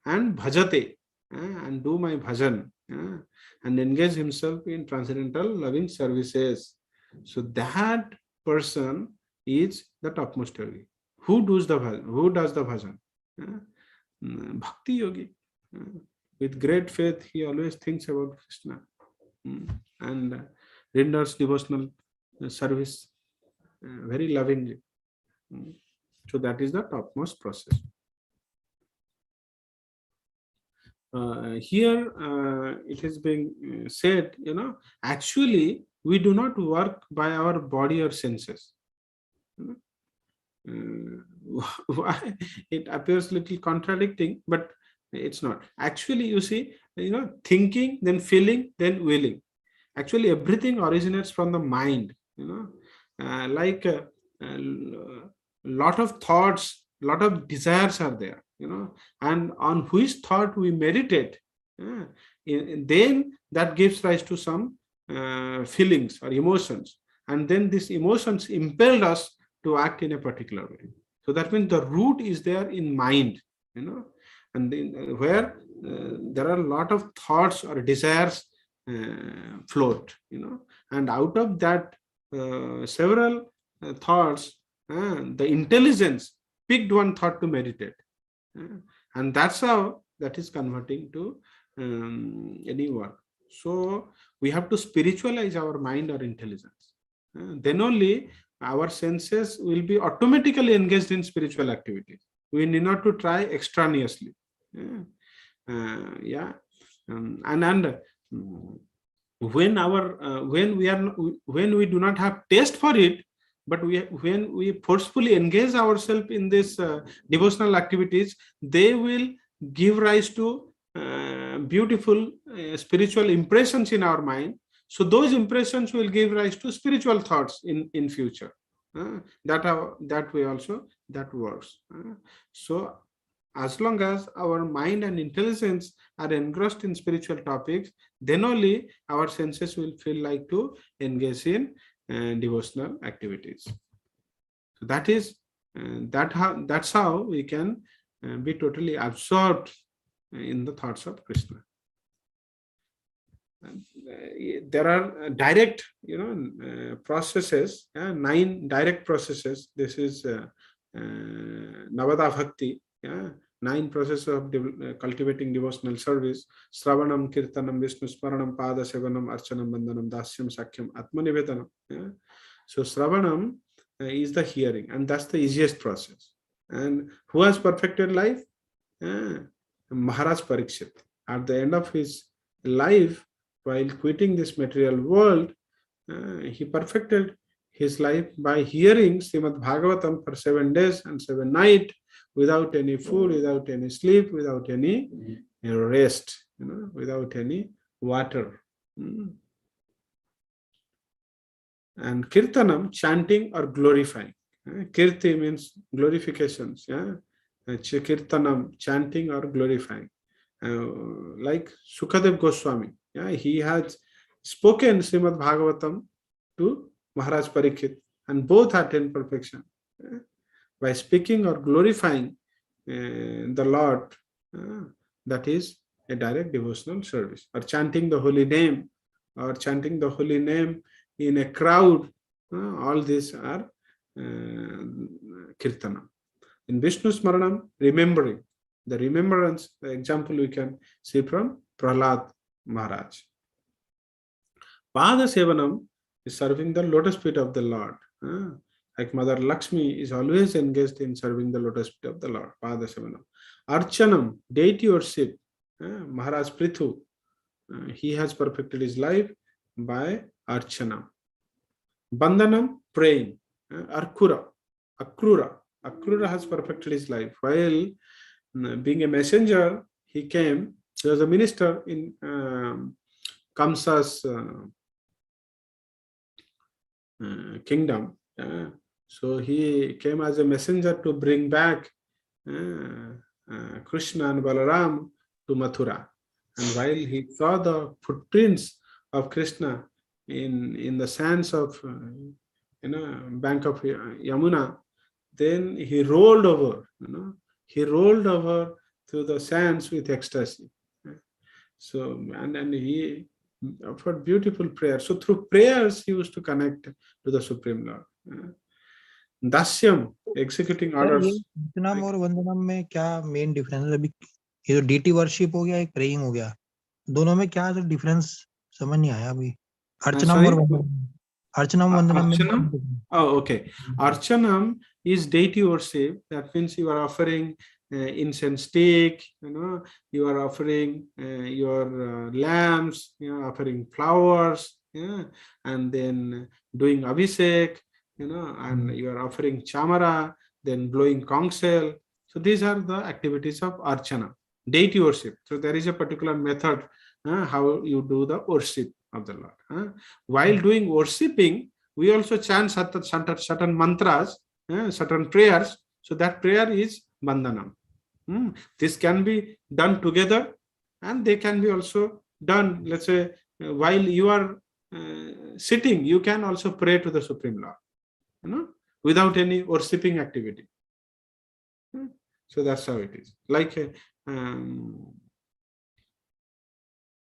and bhajate and do my bhajan and engage himself in transcendental loving services. So that person is the topmost yogi. Who does the bhajan? Who does the bhajan? Bhakti yogi. With great faith, he always thinks about Krishna and renders devotional service very lovingly. So that is the topmost process. Here it is being said, actually we do not work by our body or senses. Why? It appears little contradicting, but it's not. Actually, you see, thinking, then feeling, then willing. Actually, everything originates from the mind. Like a lot of thoughts, lot of desires are there. And on which thought we meditate, then that gives rise to some feelings or emotions, and then these emotions impelled us to act in a particular way. So that means the root is there in mind, and then where there are a lot of thoughts or desires float, and out of that several thoughts, the intelligence picked one thought to meditate, and that's how that is converting to any work. So we have to spiritualize our mind or intelligence. Then only our senses will be automatically engaged in spiritual activities. We need not to try extraneously. And when we do not have taste for it, but when we forcefully engage ourselves in this devotional activities, they will give rise to beautiful spiritual impressions in our mind. So those impressions will give rise to spiritual thoughts in future. That way also that works. So as long as our mind and intelligence are engrossed in spiritual topics, then only our senses will feel like to engage in devotional activities. So that's how we can be totally absorbed in the thoughts of Krishna. There are direct, processes, 9 direct processes. This is Navada Bhakti, 9 processes of cultivating devotional service: Sravanam, Kirtanam, Vishnu Smaranam, Pada Sevanam, Archanam, Bandhanam, Dasyam, Sakyam, Atmanivedanam. So Sravanam is the hearing, and that's the easiest process. And who has perfected life? Maharaj Parikshit. At the end of his life, while quitting this material world, he perfected his life by hearing Srimad Bhagavatam for 7 days and 7 nights without any food, without any sleep, without any rest, without any water. And Kirtanam, chanting or glorifying. Kirti means glorifications. Kirtanam, chanting or glorifying. Like Sukadev Goswami, he has spoken Srimad Bhagavatam to Maharaj Parikshit, and both attained perfection. By speaking or glorifying the Lord, that is a direct devotional service. Or chanting the holy name, in a crowd, all these are Kirtanam. In Vishnu Smaranam, remembering. The remembrance, the example we can see from Prahlad Maharaj. Pada Sevanam is serving the lotus feet of the Lord. Like Mother Lakshmi is always engaged in serving the lotus feet of the Lord. Pada Sevanam. Archanam, deity worship. Maharaj Prithu, he has perfected his life by Archanam. Bandhanam, praying. Akrura has perfected his life. While being a messenger, he came. He was a minister in Kamsa's kingdom. So he came as a messenger to bring back Krishna and Balaram to Mathura. And while he saw the footprints of Krishna in the sands of bank of Yamuna, then he rolled over. He rolled over to the sands with ecstasy. So and he offered beautiful prayers. So through prayers he used to connect to the Supreme Lord. Dasyam, executing orders. अर्चनम और वंदनम में क्या main difference है? अभी ये तो deity worship हो गया, एक प्रेइंग हो गया, दोनों में क्या डिफरेंस समझ नहीं आया अभी. अर्चनम और वंदनम, अर्चनम वंदनम. Oh, okay. Archanam is deity worship. That means you are offering incense stick, you are offering your lamps, offering flowers, and then doing abhishek, and you are offering chamara, then blowing conch shell. So these are the activities of archana, deity worship. So there is a particular method how you do the worship of the Lord. While doing worshipping, we also chant certain mantras, certain prayers. So that prayer is Vandanam. This can be done together, and they can be also done, let's say, while you are sitting, you can also pray to the Supreme Lord, without any worshipping activity. So that's how it is. Like, did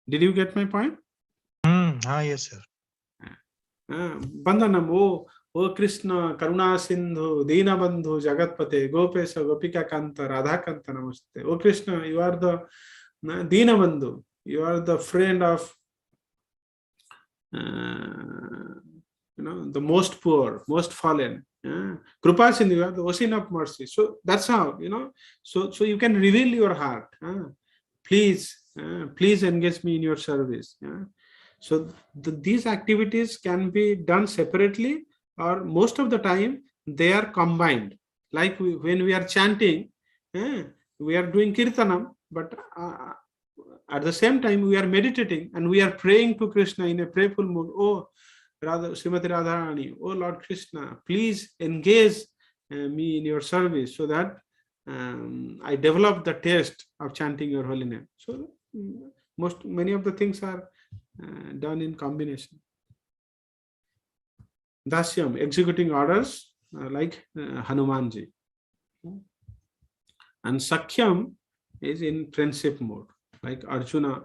you get my point? Yes, sir. Vandanam, O Krishna, Karuna Sindhu, Dina Bandhu, Jagatpate, Gopesa, Gopika Kanta, Radha Kanta Namaste. O Krishna, you are the Dina Bandhu, you are the friend of the most poor, most fallen. Krupa Sindhu, you are the ocean of mercy. So that's how, so you can reveal your heart. Please engage me in your service. So these activities can be done separately, or most of the time they are combined. Like when we are chanting, we are doing kirtanam, but at the same time we are meditating and we are praying to Krishna in a prayerful mood. Oh, Srimati Radharani, oh Lord Krishna, please engage me in your service so that I develop the taste of chanting your holy name. So many of the things are done in combination. Dasyam, executing orders like Hanumanji. And Sakhyam is in friendship mode, like Arjuna.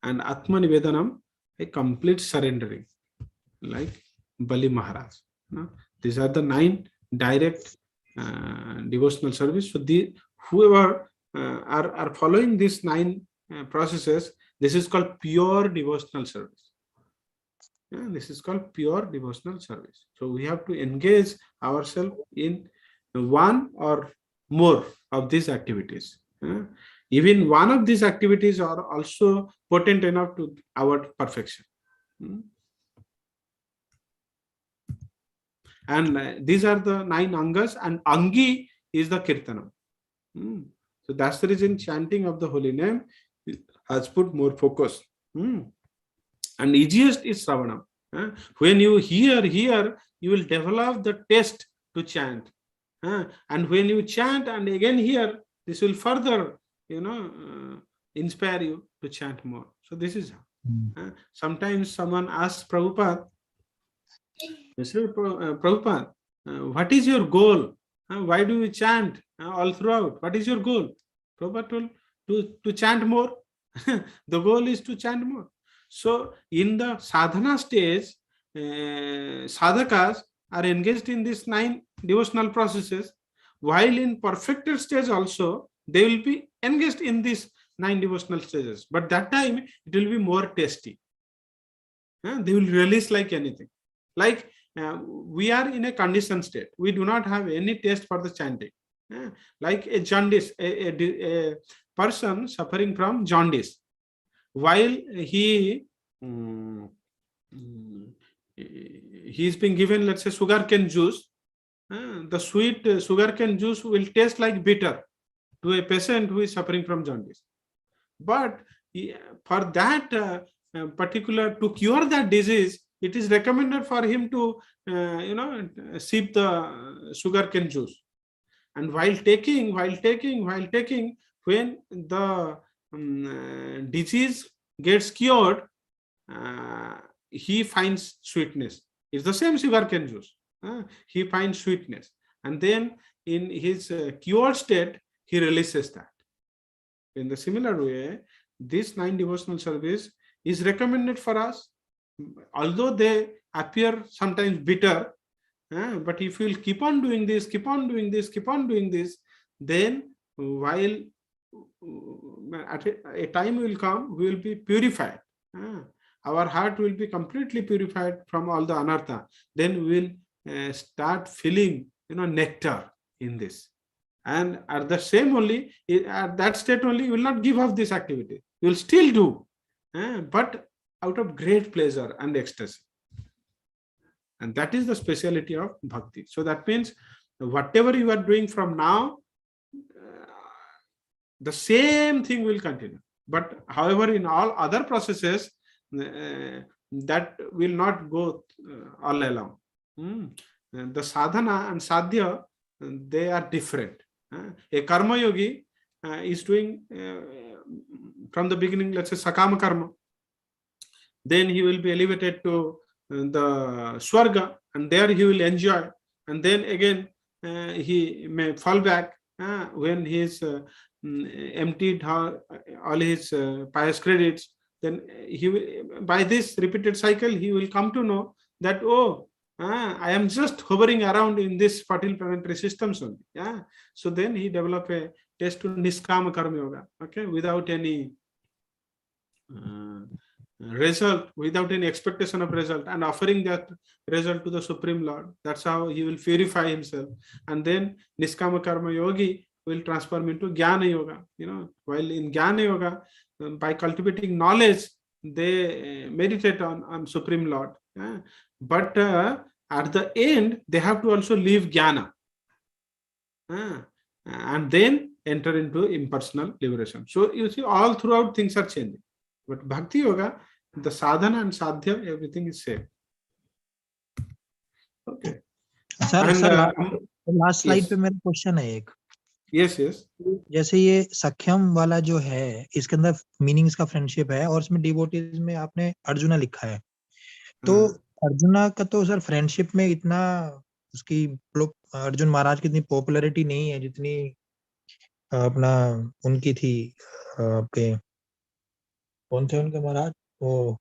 And Atma Nivedanam, a complete surrendering, like Bali Maharaj. These are the 9 direct devotional service. So whoever are following these 9 processes, this is called pure devotional service. This is called pure devotional service. So we have to engage ourselves in one or more of these activities. Even one of these activities are also potent enough to our perfection. And these are the 9 angas, and angi is the kirtanam. So that's the reason chanting of the holy name has put more focus. And easiest is Shravanam. When you hear, you will develop the taste to chant. And when you chant and again hear, this will further, inspire you to chant more. So this is how. Sometimes someone asks Prabhupada, Prabhupada, what is your goal? Why do you chant all throughout? What is your goal? Prabhupada told, to chant more. The goal is to chant more. So in the sadhana stage, sadhakas are engaged in these 9 devotional processes, while in perfected stage also they will be engaged in these 9 devotional stages. But that time it will be more tasty. They will release like anything. Like we are in a conditioned state. We do not have any taste for the chanting. Like a jaundice, a person suffering from jaundice, while he is being given, let's say, sugarcane juice, the sweet sugarcane juice will taste like bitter. to a patient who is suffering from jaundice. But for that particular, to cure that disease, it is recommended for him to sip the sugarcane juice. And while taking, when the disease gets cured, he finds sweetness. It's the same sugarcane juice. He finds sweetness, and then in his cured state, he releases that. In the similar way, this 9 devotional service is recommended for us, although they appear sometimes bitter. But if we'll keep on doing this, then while at a time will come, we will be purified. Our heart will be completely purified from all the anartha. Then we will start feeling, nectar in this. And at the same only, at that state only, you will not give up this activity. You will still do, but out of great pleasure and ecstasy. And that is the speciality of bhakti. So that means whatever you are doing from now, the same thing will continue. But however, in all other processes, that will not go all along. The sadhana and sadhya, they are different. A karma yogi is doing from the beginning, let's say sakama karma. Then he will be elevated to the swarga, and there he will enjoy. And then again he may fall back when he is emptied all his pious credits. Then he will, by this repeated cycle, he will come to know that, I am just hovering around in this 14 planetary systems only. So then he develop a taste to niskama karma yoga, without any result, without any expectation of result, and offering that result to the Supreme Lord. That's how he will purify himself. And then niskama karma yogi will transform into jnana yoga. While in jnana yoga, by cultivating knowledge, they meditate on Supreme Lord. But at the end, they have to also leave jnana, and then enter into impersonal liberation. So you see, all throughout things are changing. But bhakti yoga, the sadhana and sadhya, everything is same. Okay. Sir last slide पे मेरा question है एक. Yes. जैसे ये सख्यम वाला जो है, इसके अंदर मीनिंग्स का फ्रेंडशिप है, और इसमें डिवोटीज में आपने अर्जुना लिखा है. तो अर्जुना का तो सर फ्रेंडशिप में इतना उसकी अर्जुन महाराज की इतनी पॉपुलैरिटी नहीं है जितनी अपना उनकी थी. आपके कौन थे उनके महाराज, वो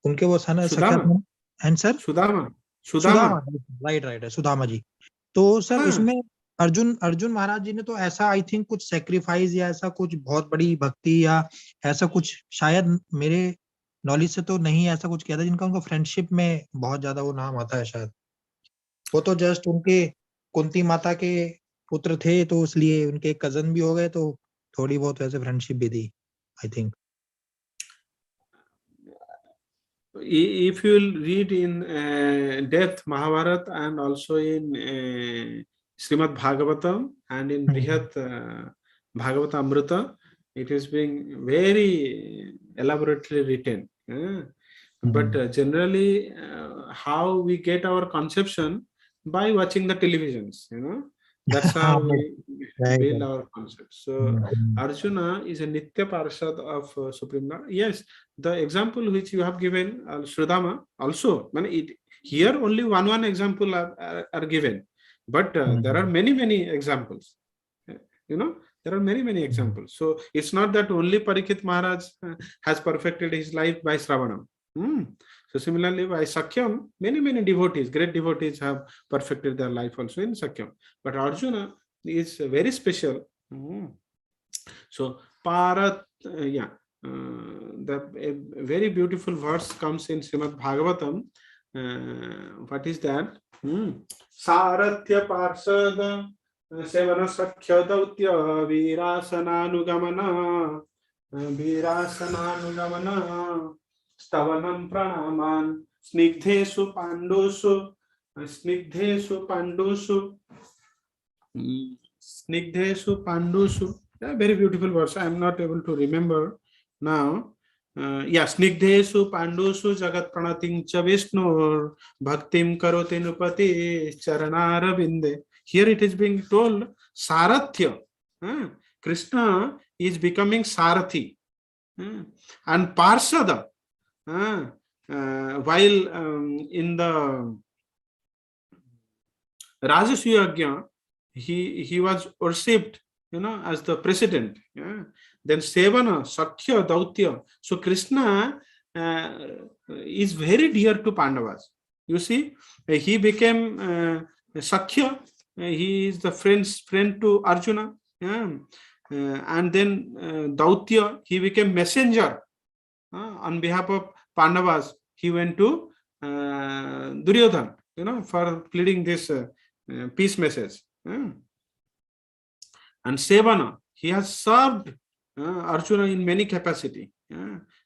उनके वो सर सुदामा, राइट, सुदामा जी. तो सर इसमें अर्जुन महाराज जी ने तो ऐसा, आई थिंक, कुछ सेक्रीफाइस या ऐसा कुछ बहुत बड़ी भक्ति या ऐसा कुछ, शायद मेरे नॉलेज से तो नहीं ऐसा कुछ किया था जिनका उनका फ्रेंडशिप में बहुत ज्यादा वो नाम आता है. शायद वो तो जस्ट उनके कुंती माता के पुत्र थे, तो इसलिए उनके कजन भी हो गए, तो थोड़ी बहुत वैसे फ्रेंडशिप भी थी, I think. If you will read in depth Mahabharata and also in Srimad Bhagavatam and in Brihat Bhagavata Amrita, it is being very elaborately written. But generally, how we get our conception by watching the televisions, that's how we build our concept. So Arjuna is a Nitya Parshad of Supreme Lord. Yes, the example which you have given, Sridhama, also, here only one example are given, but there are many examples. There are many examples. So it's not that only Parikshit Maharaj has perfected his life by Shravanam. So similarly, by Sakhyam, many devotees, great devotees, have perfected their life also in Sakhyam. But Arjuna is very special. So Parat, a very beautiful verse comes in Srimad Bhagavatam. What is that? Saratya Parsada Sevana Sakhya Dautya Virasananu Stavanam Pranaman Snigdhesu Pandusu Snigdhesu Pandushu. Yeah, very beautiful verse. I am not able to remember now. Yeah, Snigdhesu Pandushu Jagat Pranating Cha Vishnur Bhaktim Karote Nupati Charanara Binde. Here it is being told Sarathya. Krishna is becoming Sarathi. And Parsada. While in the Rajasuyagya, he was worshipped, as the president. Yeah. Then Sevana, Sakhya, Dautya. So Krishna is very dear to Pandavas. You see, he became Sakhya. He is the friend to Arjuna. Yeah. And then Dautya, he became messenger on behalf of Pandavas. He went to Duryodhan, for pleading this peace message. And Sevana, he has served Arjuna in many capacity,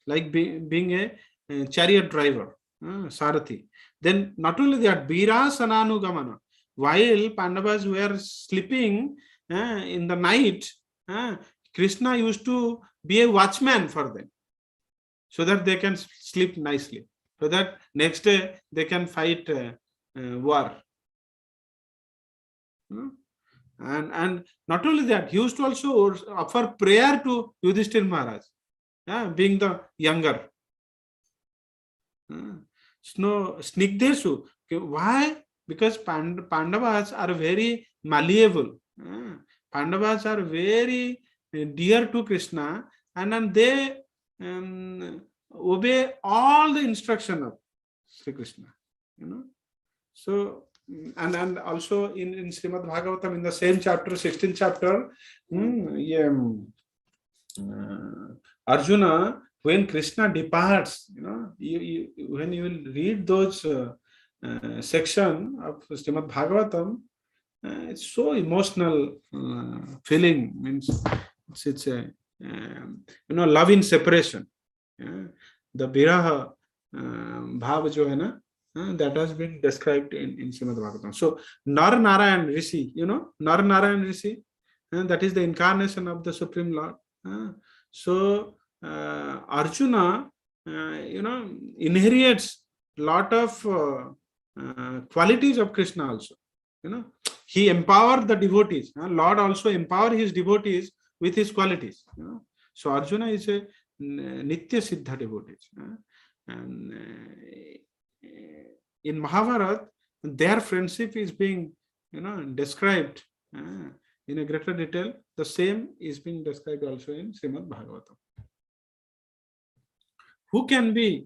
like being a chariot driver, Sarathi. Then not only that, Bira Sananugamana, while Pandavas were sleeping in the night, Krishna used to be a watchman for them, so that they can sleep nicely, so that next day they can fight war. And not only that, he used to also offer prayer to Yudhishthir Maharaj, being the younger. Snigdhesu. Why? Because Pandavas are very malleable. Pandavas are very dear to Krishna, and then they obey all the instruction of Sri Krishna. So, and also in Srimad Bhagavatam, in the same chapter, 16th chapter, Arjuna, when Krishna departs, when you will read those section of Srimad Bhagavatam, it's so emotional feeling. Means it's a love in separation. The Viraha bhav jo hai na, that has been described in Srimad Bhagavatam. So Nar Narayan Rishi, Nar Narayan Rishi, that is the incarnation of the Supreme Lord. So Arjuna, inherits lot of qualities of Krishna also. He empowered the devotees. Lord also empowered his devotees with his qualities. So Arjuna is a Nitya Siddha devotee. And in Mahabharata, their friendship is being, described in a greater detail. The same is being described also in Srimad Bhagavatam. Who can be,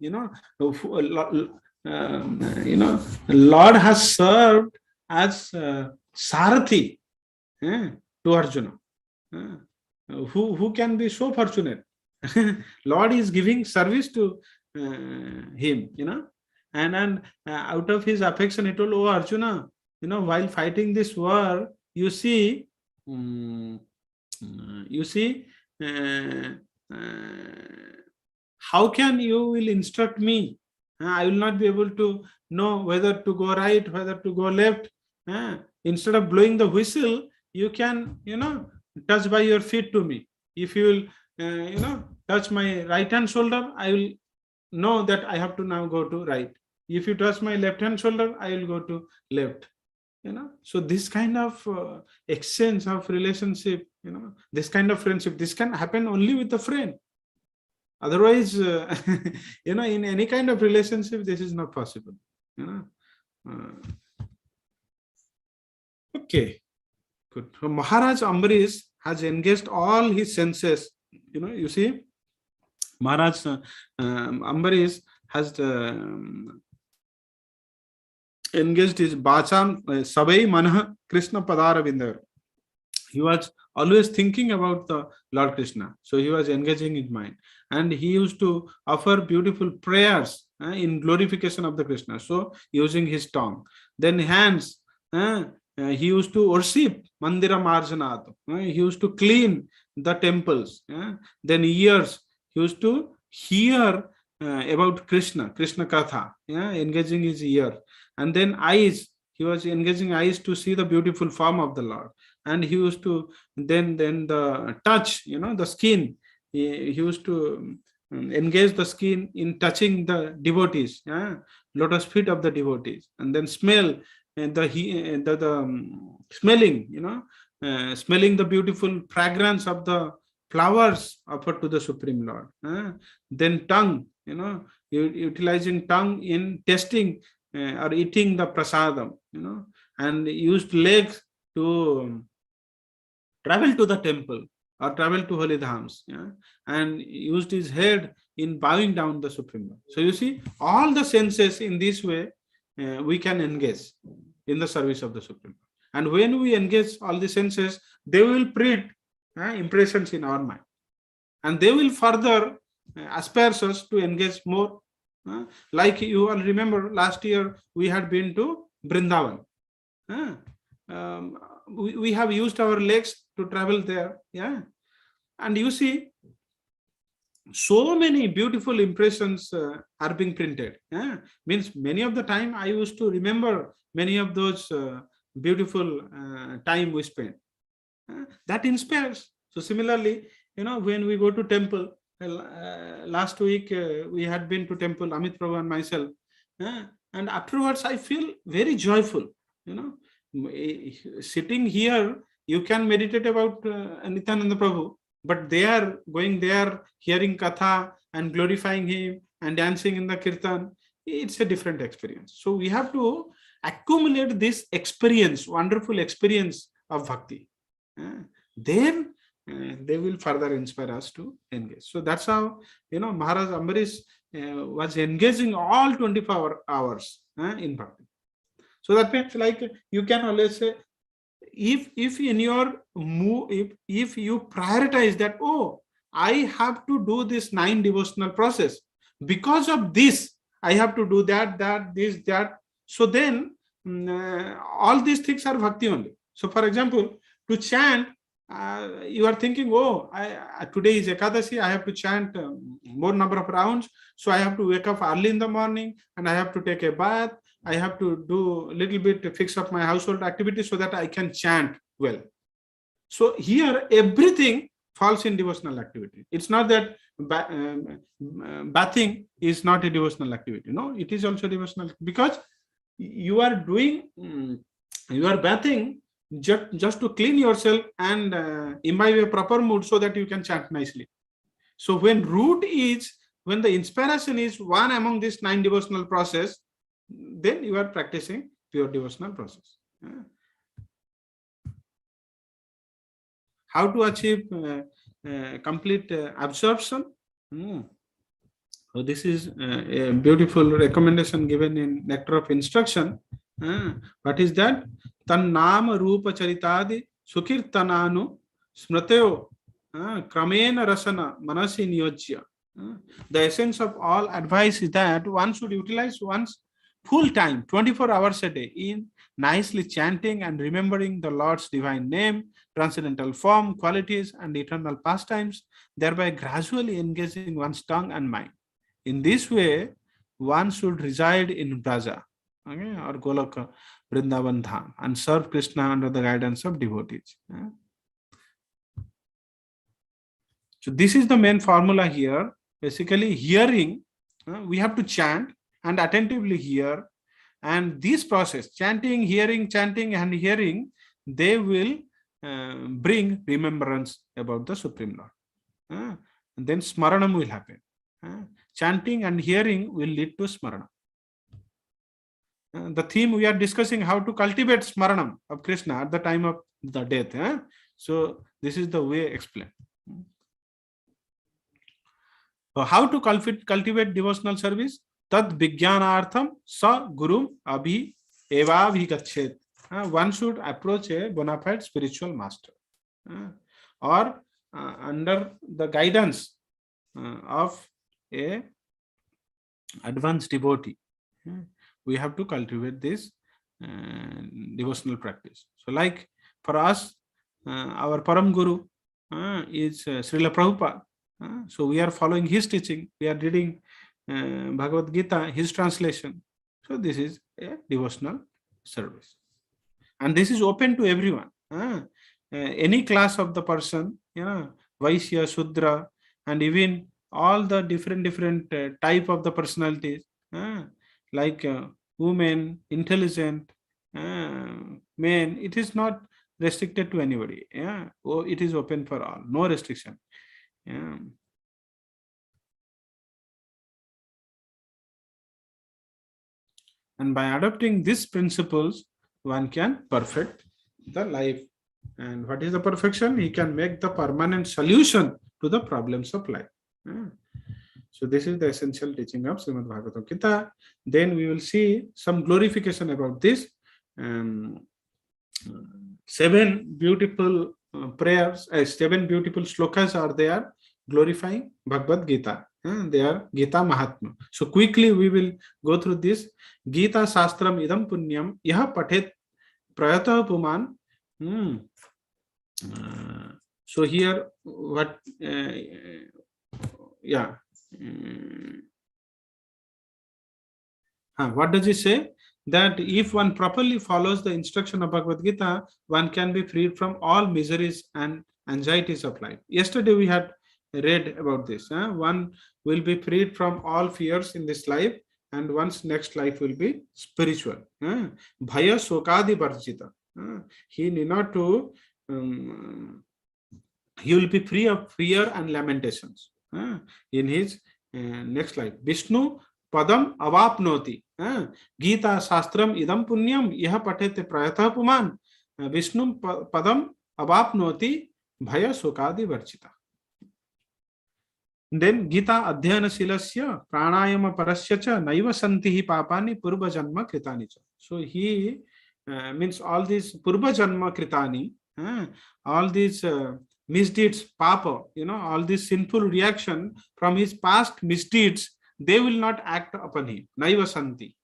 Lord has served as Sarathi to Arjuna. Who can be so fortunate? Lord is giving service to him, and out of his affection, he told, "Oh Arjuna, while fighting this war, you see, how can you will instruct me? I will not be able to know whether to go right, whether to go left. Instead of blowing the whistle, you can, touch by your feet to me. If you will, touch my right hand shoulder, I will know that I have to now go to right. If you touch my left hand shoulder, I will go to left. So this kind of exchange of relationship, this kind of friendship, this can happen only with a friend. Otherwise, in any kind of relationship, this is not possible. Okay, good. So Maharaj Ambarish has engaged all his senses. You see, Maharaj Ambarish has engaged his Bacham Sabai Manah Krishna Padaravinda. He was always thinking about the Lord Krishna. So he was engaging his mind. And he used to offer beautiful prayers in glorification of the Krishna. So using his tongue. Then hands, he used to worship Mandira Marjanat. He used to clean the temples. Then ears, he used to hear about Krishna Katha, engaging his ear. And then eyes, he was engaging eyes to see the beautiful form of the Lord. and he used to then the touch, the skin. He used to engage the skin in touching the devotees, lotus feet of the devotees, and then smell and smelling, smelling the beautiful fragrance of the flowers offered to the Supreme Lord. Then tongue, utilizing tongue in tasting or eating the prasadam, and used legs to travel to the temple or travel to holy dhams, and used his head in bowing down the Supreme Lord. So you see, all the senses in this way we can engage in the service of the Supreme Lord. And when we engage all the senses, they will print impressions in our mind, and they will further aspire us to engage more. Like you all remember, last year we had been to Brindavan. We have used our legs to travel there, and you see, so many beautiful impressions are being printed. Means many of the time I used to remember many of those beautiful time we spent. That inspires. So similarly, when we go to temple, last week we had been to temple, Amit Prabhu and myself, and afterwards I feel very joyful. Sitting here, you can meditate about Nityananda Prabhu, but they are going there, hearing katha and glorifying him and dancing in the kirtan. It's a different experience. So we have to accumulate this experience, wonderful experience of bhakti. Then they will further inspire us to engage. So that's how, Maharaj Ambarish was engaging all 24 hours in bhakti. So that means, like, you can always say, if in your move, if you prioritize that, I have to do this 9 devotional process, because of this I have to do that, this, that. So then all these things are bhakti only. So for example, to chant, you are thinking, today is Ekadashi, I have to chant more number of rounds, so I have to wake up early in the morning and I have to take a bath, I have to do a little bit to fix up my household activities so that I can chant well. So here everything falls in devotional activity. It's not that bathing is not a devotional activity. No, it is also devotional, because you are doing, you are bathing just to clean yourself and imbibe a proper mood so that you can chant nicely. So when the inspiration is one among these 9 devotional process, then you are practicing pure devotional process. How to achieve complete absorption? So this is a beautiful recommendation given in Nectar of Instruction. What is that? Tannama Rupa Charitadi Sukirtananu Smrateo Kramena Rasana Manasi Niyojya. The essence of all advice is that one should utilize one's full time, 24 hours a day, in nicely chanting and remembering the Lord's divine name, transcendental form, qualities, and eternal pastimes, thereby gradually engaging one's tongue and mind. In this way, one should reside in Braja, or Goloka, Vrindavan Dham, and serve Krishna under the guidance of devotees. So this is the main formula here. Basically, hearing, we have to chant and attentively hear, and this process, chanting, hearing, they will bring remembrance about the Supreme Lord. And then smaranam will happen. Chanting and hearing will lead to smarana. The theme we are discussing, how to cultivate smaranam of Krishna at the time of the death. So this is the way explained. So how to cultivate devotional service? Tad vijnanartham sa gurum abhi evabhi gachet. One should approach a bona fide spiritual master, or under the guidance of a advanced devotee. We have to cultivate this devotional practice. So like for us, our Param Guru is Srila Prabhupada. So we are following his teaching. We are reading Bhagavad Gita, his translation. So this is a devotional service. And this is open to everyone. any class of the person, Vaishya, Shudra, and even all the different type of the personalities, like women, intelligent, men. It is not restricted to anybody. Yeah, oh, it is open for all, no restriction. Yeah. And by adopting these principles, one can perfect the life. And what is the perfection? He can make the permanent solution to the problems of life. Yeah. So this is the essential teaching of Srimad Bhagavatam Gita. Then we will see some glorification about this. Seven beautiful prayers, 7 beautiful slokas are there glorifying Bhagavad Gita. They are Gita Mahatma. So quickly we will go through this. Gita Shastram idam punyam yaha pathet prayatah puman. So here what what does it say? That if one properly follows the instruction of Bhagavad Gita, one can be freed from all miseries and anxieties of life. Yesterday we had read about this. One will be freed from all fears in this life, and one's next life will be spiritual. Bhaya Sokadi Varjita. He need not to, he will be free of fear and lamentations in his next life. Vishnu Padam Avapnoti. Gita Shastram Idam Punyam Yaha Patete Prayatah Puman. Vishnu Padam Avapnoti Bhaya Sokadi Varchita. Then Gita Adhyana Silasya Pranayama Parasya Cha Naiva Santihi Papani Purva Janma Kritani Cha. So he means all these Purva Janma Kritani, all these misdeeds, Papa, all this sinful reaction from his past misdeeds, they will not act upon him. Naiva Santi.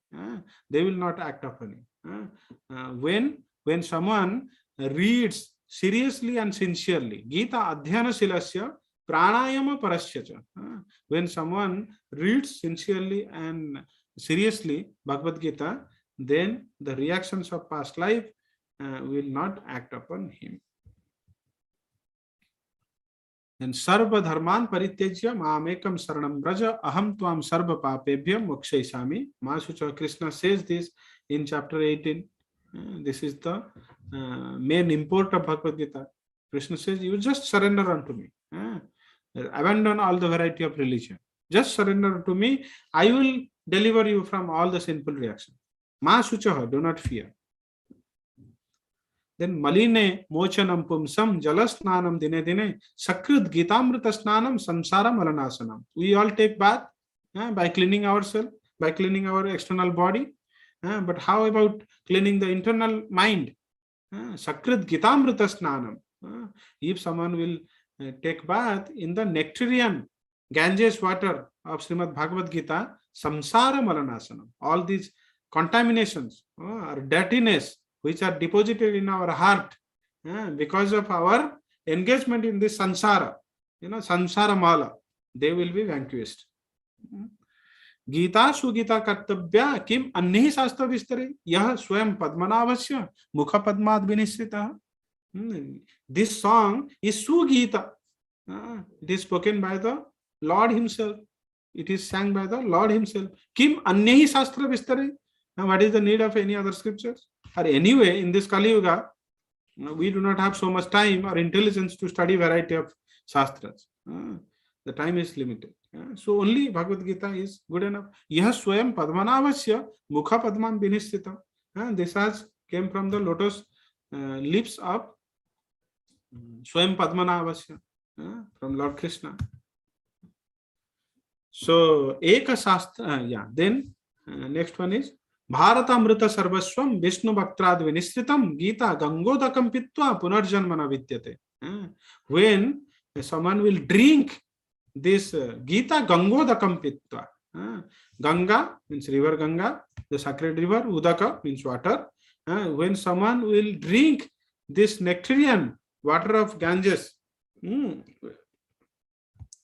They will not act upon him. When someone reads seriously and sincerely, Gita Adhyana Silasya Pranayama Parasya. When someone reads sincerely and seriously Bhagavad Gita, then the reactions of past life will not act upon him. Then Sarva Dharman Parityajya Mamekam Saranam Braja Aham Tvam Sarva Papebhyam Mokshayisami. Masucha Krishna says this in chapter 18. This is the main import of Bhagavad Gita. Krishna says, you just surrender unto me. Abandon all the variety of religion. Just surrender to me. I will deliver you from all the sinful reactions. Ma Suchaha, do not fear. Then Maline Mochanam Pumsam Jalasnanam Dine Dine Sakrit Gitamrita Snanam Samsara Malanasanam. We all take bath by cleaning ourselves, by cleaning our external body. But how about cleaning the internal mind? Sakrit Gitamrita Snanam. If someone will take bath in the nectarian Ganges water of Srimad Bhagavad Gita, Samsara Malanasanam. All these contaminations or dirtiness which are deposited in our heart because of our engagement in this sansara, sansara mala, they will be vanquished. Gita Sugita Kartabhya Kim Anhi Shastra Vistare Yah Swayam Padmanavasya Mukha Padmad Vinishrita. This song is Sugita. It is spoken by the Lord himself. It is sang by the Lord himself. Kim Anhi Shastra Vistare. Now, what is the need of any other scriptures? Or anyway, in this Kali Yuga, we do not have so much time or intelligence to study variety of shastras. The time is limited. So only Bhagavad Gita is good enough. Yah Swayam Padmanavasya Mukha Padman Vinishtita. This has came from the lotus lips of Swayam Padmanavasya from Lord Krishna. So Eka Shastra, then next one is Bharatamrita Sarvaswam Vishnu Bhaktrad Vinisritam Gita Gangodakam Pitva Punarjanmana Vidyate. When someone will drink this Gita Gangodakam Pitva. Ganga means river Ganga, the sacred river. Udaka means water. When someone will drink this nectarian water of Ganges,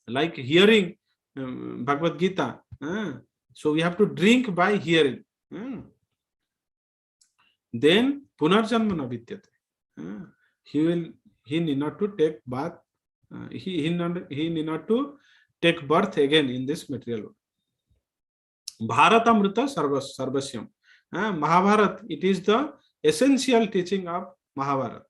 like hearing Bhagavad Gita. So we have to drink by hearing. Then Punarjanmana Vidyate. He will he need not to take bath, he need not to take birth again in this material world. Bharatamrita sarvasyam. Mahabharat, it is the essential teaching of Mahabharat.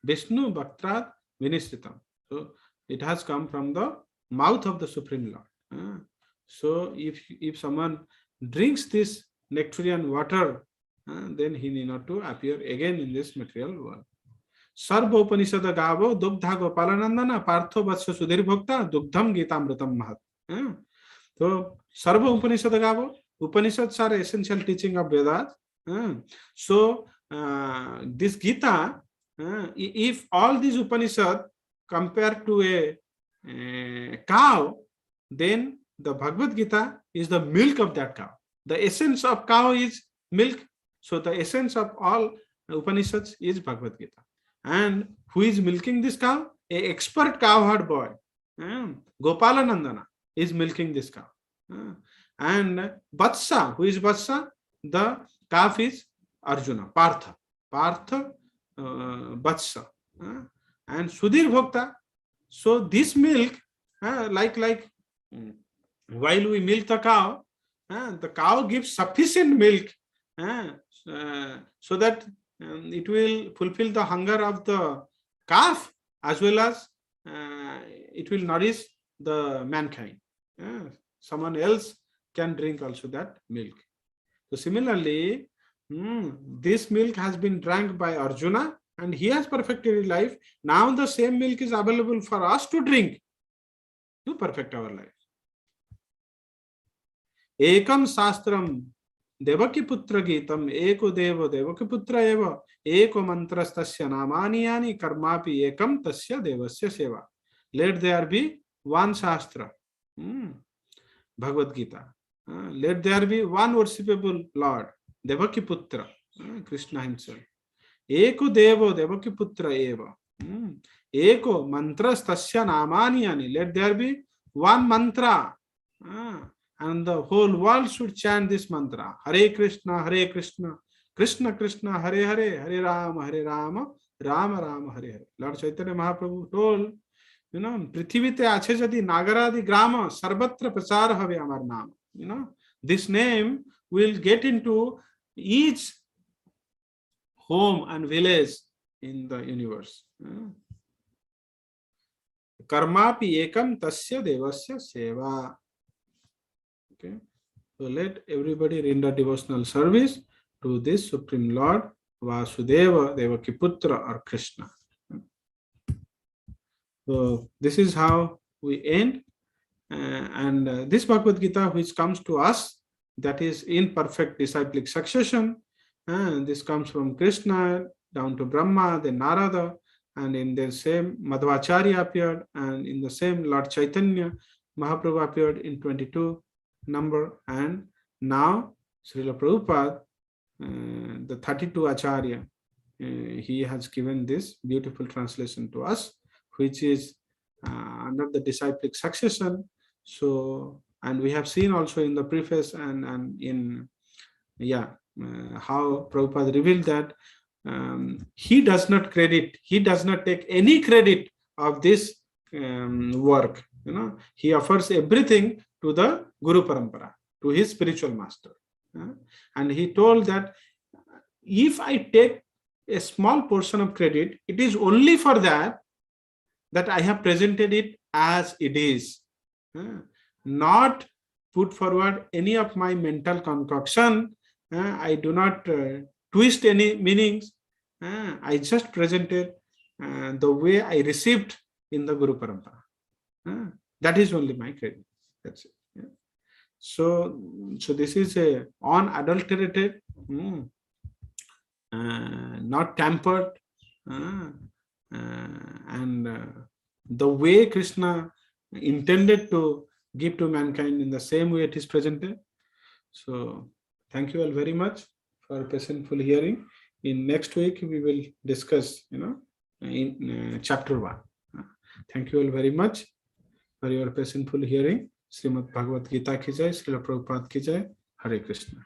Vishnu Bhaktrat Vinishritam. So it has come from the mouth of the Supreme Lord. So if someone drinks this nectarian water, then he need not to appear again in this material world. Sarva Upanishad Gavo Dugdha Gopalanandana Partho Vatsya Sudhir Bhokta Dugdham Gitamritam Mahat. So Sarva Upanishad Gavo, Upanishads are essential teaching of Vedas. So this Gita, if all these Upanishads compared to a cow, then the Bhagavad Gita is the milk of that cow. The essence of cow is milk. So the essence of all Upanishads is Bhagavad Gita. And who is milking this cow? A expert cowherd boy, Gopalanandana, is milking this cow. And Vatsa, who is Vatsa? The calf is Arjuna, Partha. Partha, Vatsa. And Sudhir Bhokta. So this milk, like while we milk the cow gives sufficient milk so that it will fulfill the hunger of the calf as well as it will nourish the mankind. Someone else can drink also that milk. So similarly, this milk has been drank by Arjuna and he has perfected his life. Now the same milk is available for us to drink to perfect our life. Ekam Sastram Devaki Putra Gitam Eko Devo Devaki Putra Eva Eko Mantrastasya Namaniyani Karmapi Ekam Tasya Devasya Seva. Let there be one Shastra, Bhagavad Gita. Let there be one worshipable Lord, Devaki Putra, Krishna himself. Eko Devo Devaki Putra Eva. Eko Mantrastasya Namaniyani. Let there be one mantra. And the whole world should chant this mantra. Hare Krishna, Krishna Krishna, Hare Hare, Hare Rama, Rama Rama, Hare Hare. Lord Chaitanya Mahaprabhu told, Prithivite ache jadi nagaradi grama sarvatra prachar have amar naam. This name will get into each home and village in the universe. Karmapi ekam tasya devasya seva. Okay, so let everybody render devotional service to this Supreme Lord Vasudeva Devaki Putra or Krishna. So this is how we end, and this Bhagavad Gita which comes to us, that is in perfect disciplic succession, and this comes from Krishna down to Brahma, then Narada, and in the same Madhvacharya appeared, and in the same Lord Chaitanya Mahaprabhu appeared in 22 number, and now Srila Prabhupada, the 32 Acharya, he has given this beautiful translation to us, which is under the disciplic succession. So, and we have seen also in the preface and in how Prabhupada revealed that he does not take any credit of this work. He offers everything to the Guru Parampara, to his spiritual master. And he told that if I take a small portion of credit, it is only for that I have presented it as it is, not put forward any of my mental concoction. I do not twist any meanings. I just presented the way I received in the Guru Parampara. That is only my credit. That's it. Yeah. So this is a unadulterated, not tampered, and the way Krishna intended to give to mankind, in the same way it is presented. So thank you all very much for patientful hearing. In next week we will discuss, in chapter 1. Thank you all very much for your patientful hearing. Srimad Bhagavad Gita ki jai, Srila Prabhupada ki jai. Hare Krishna.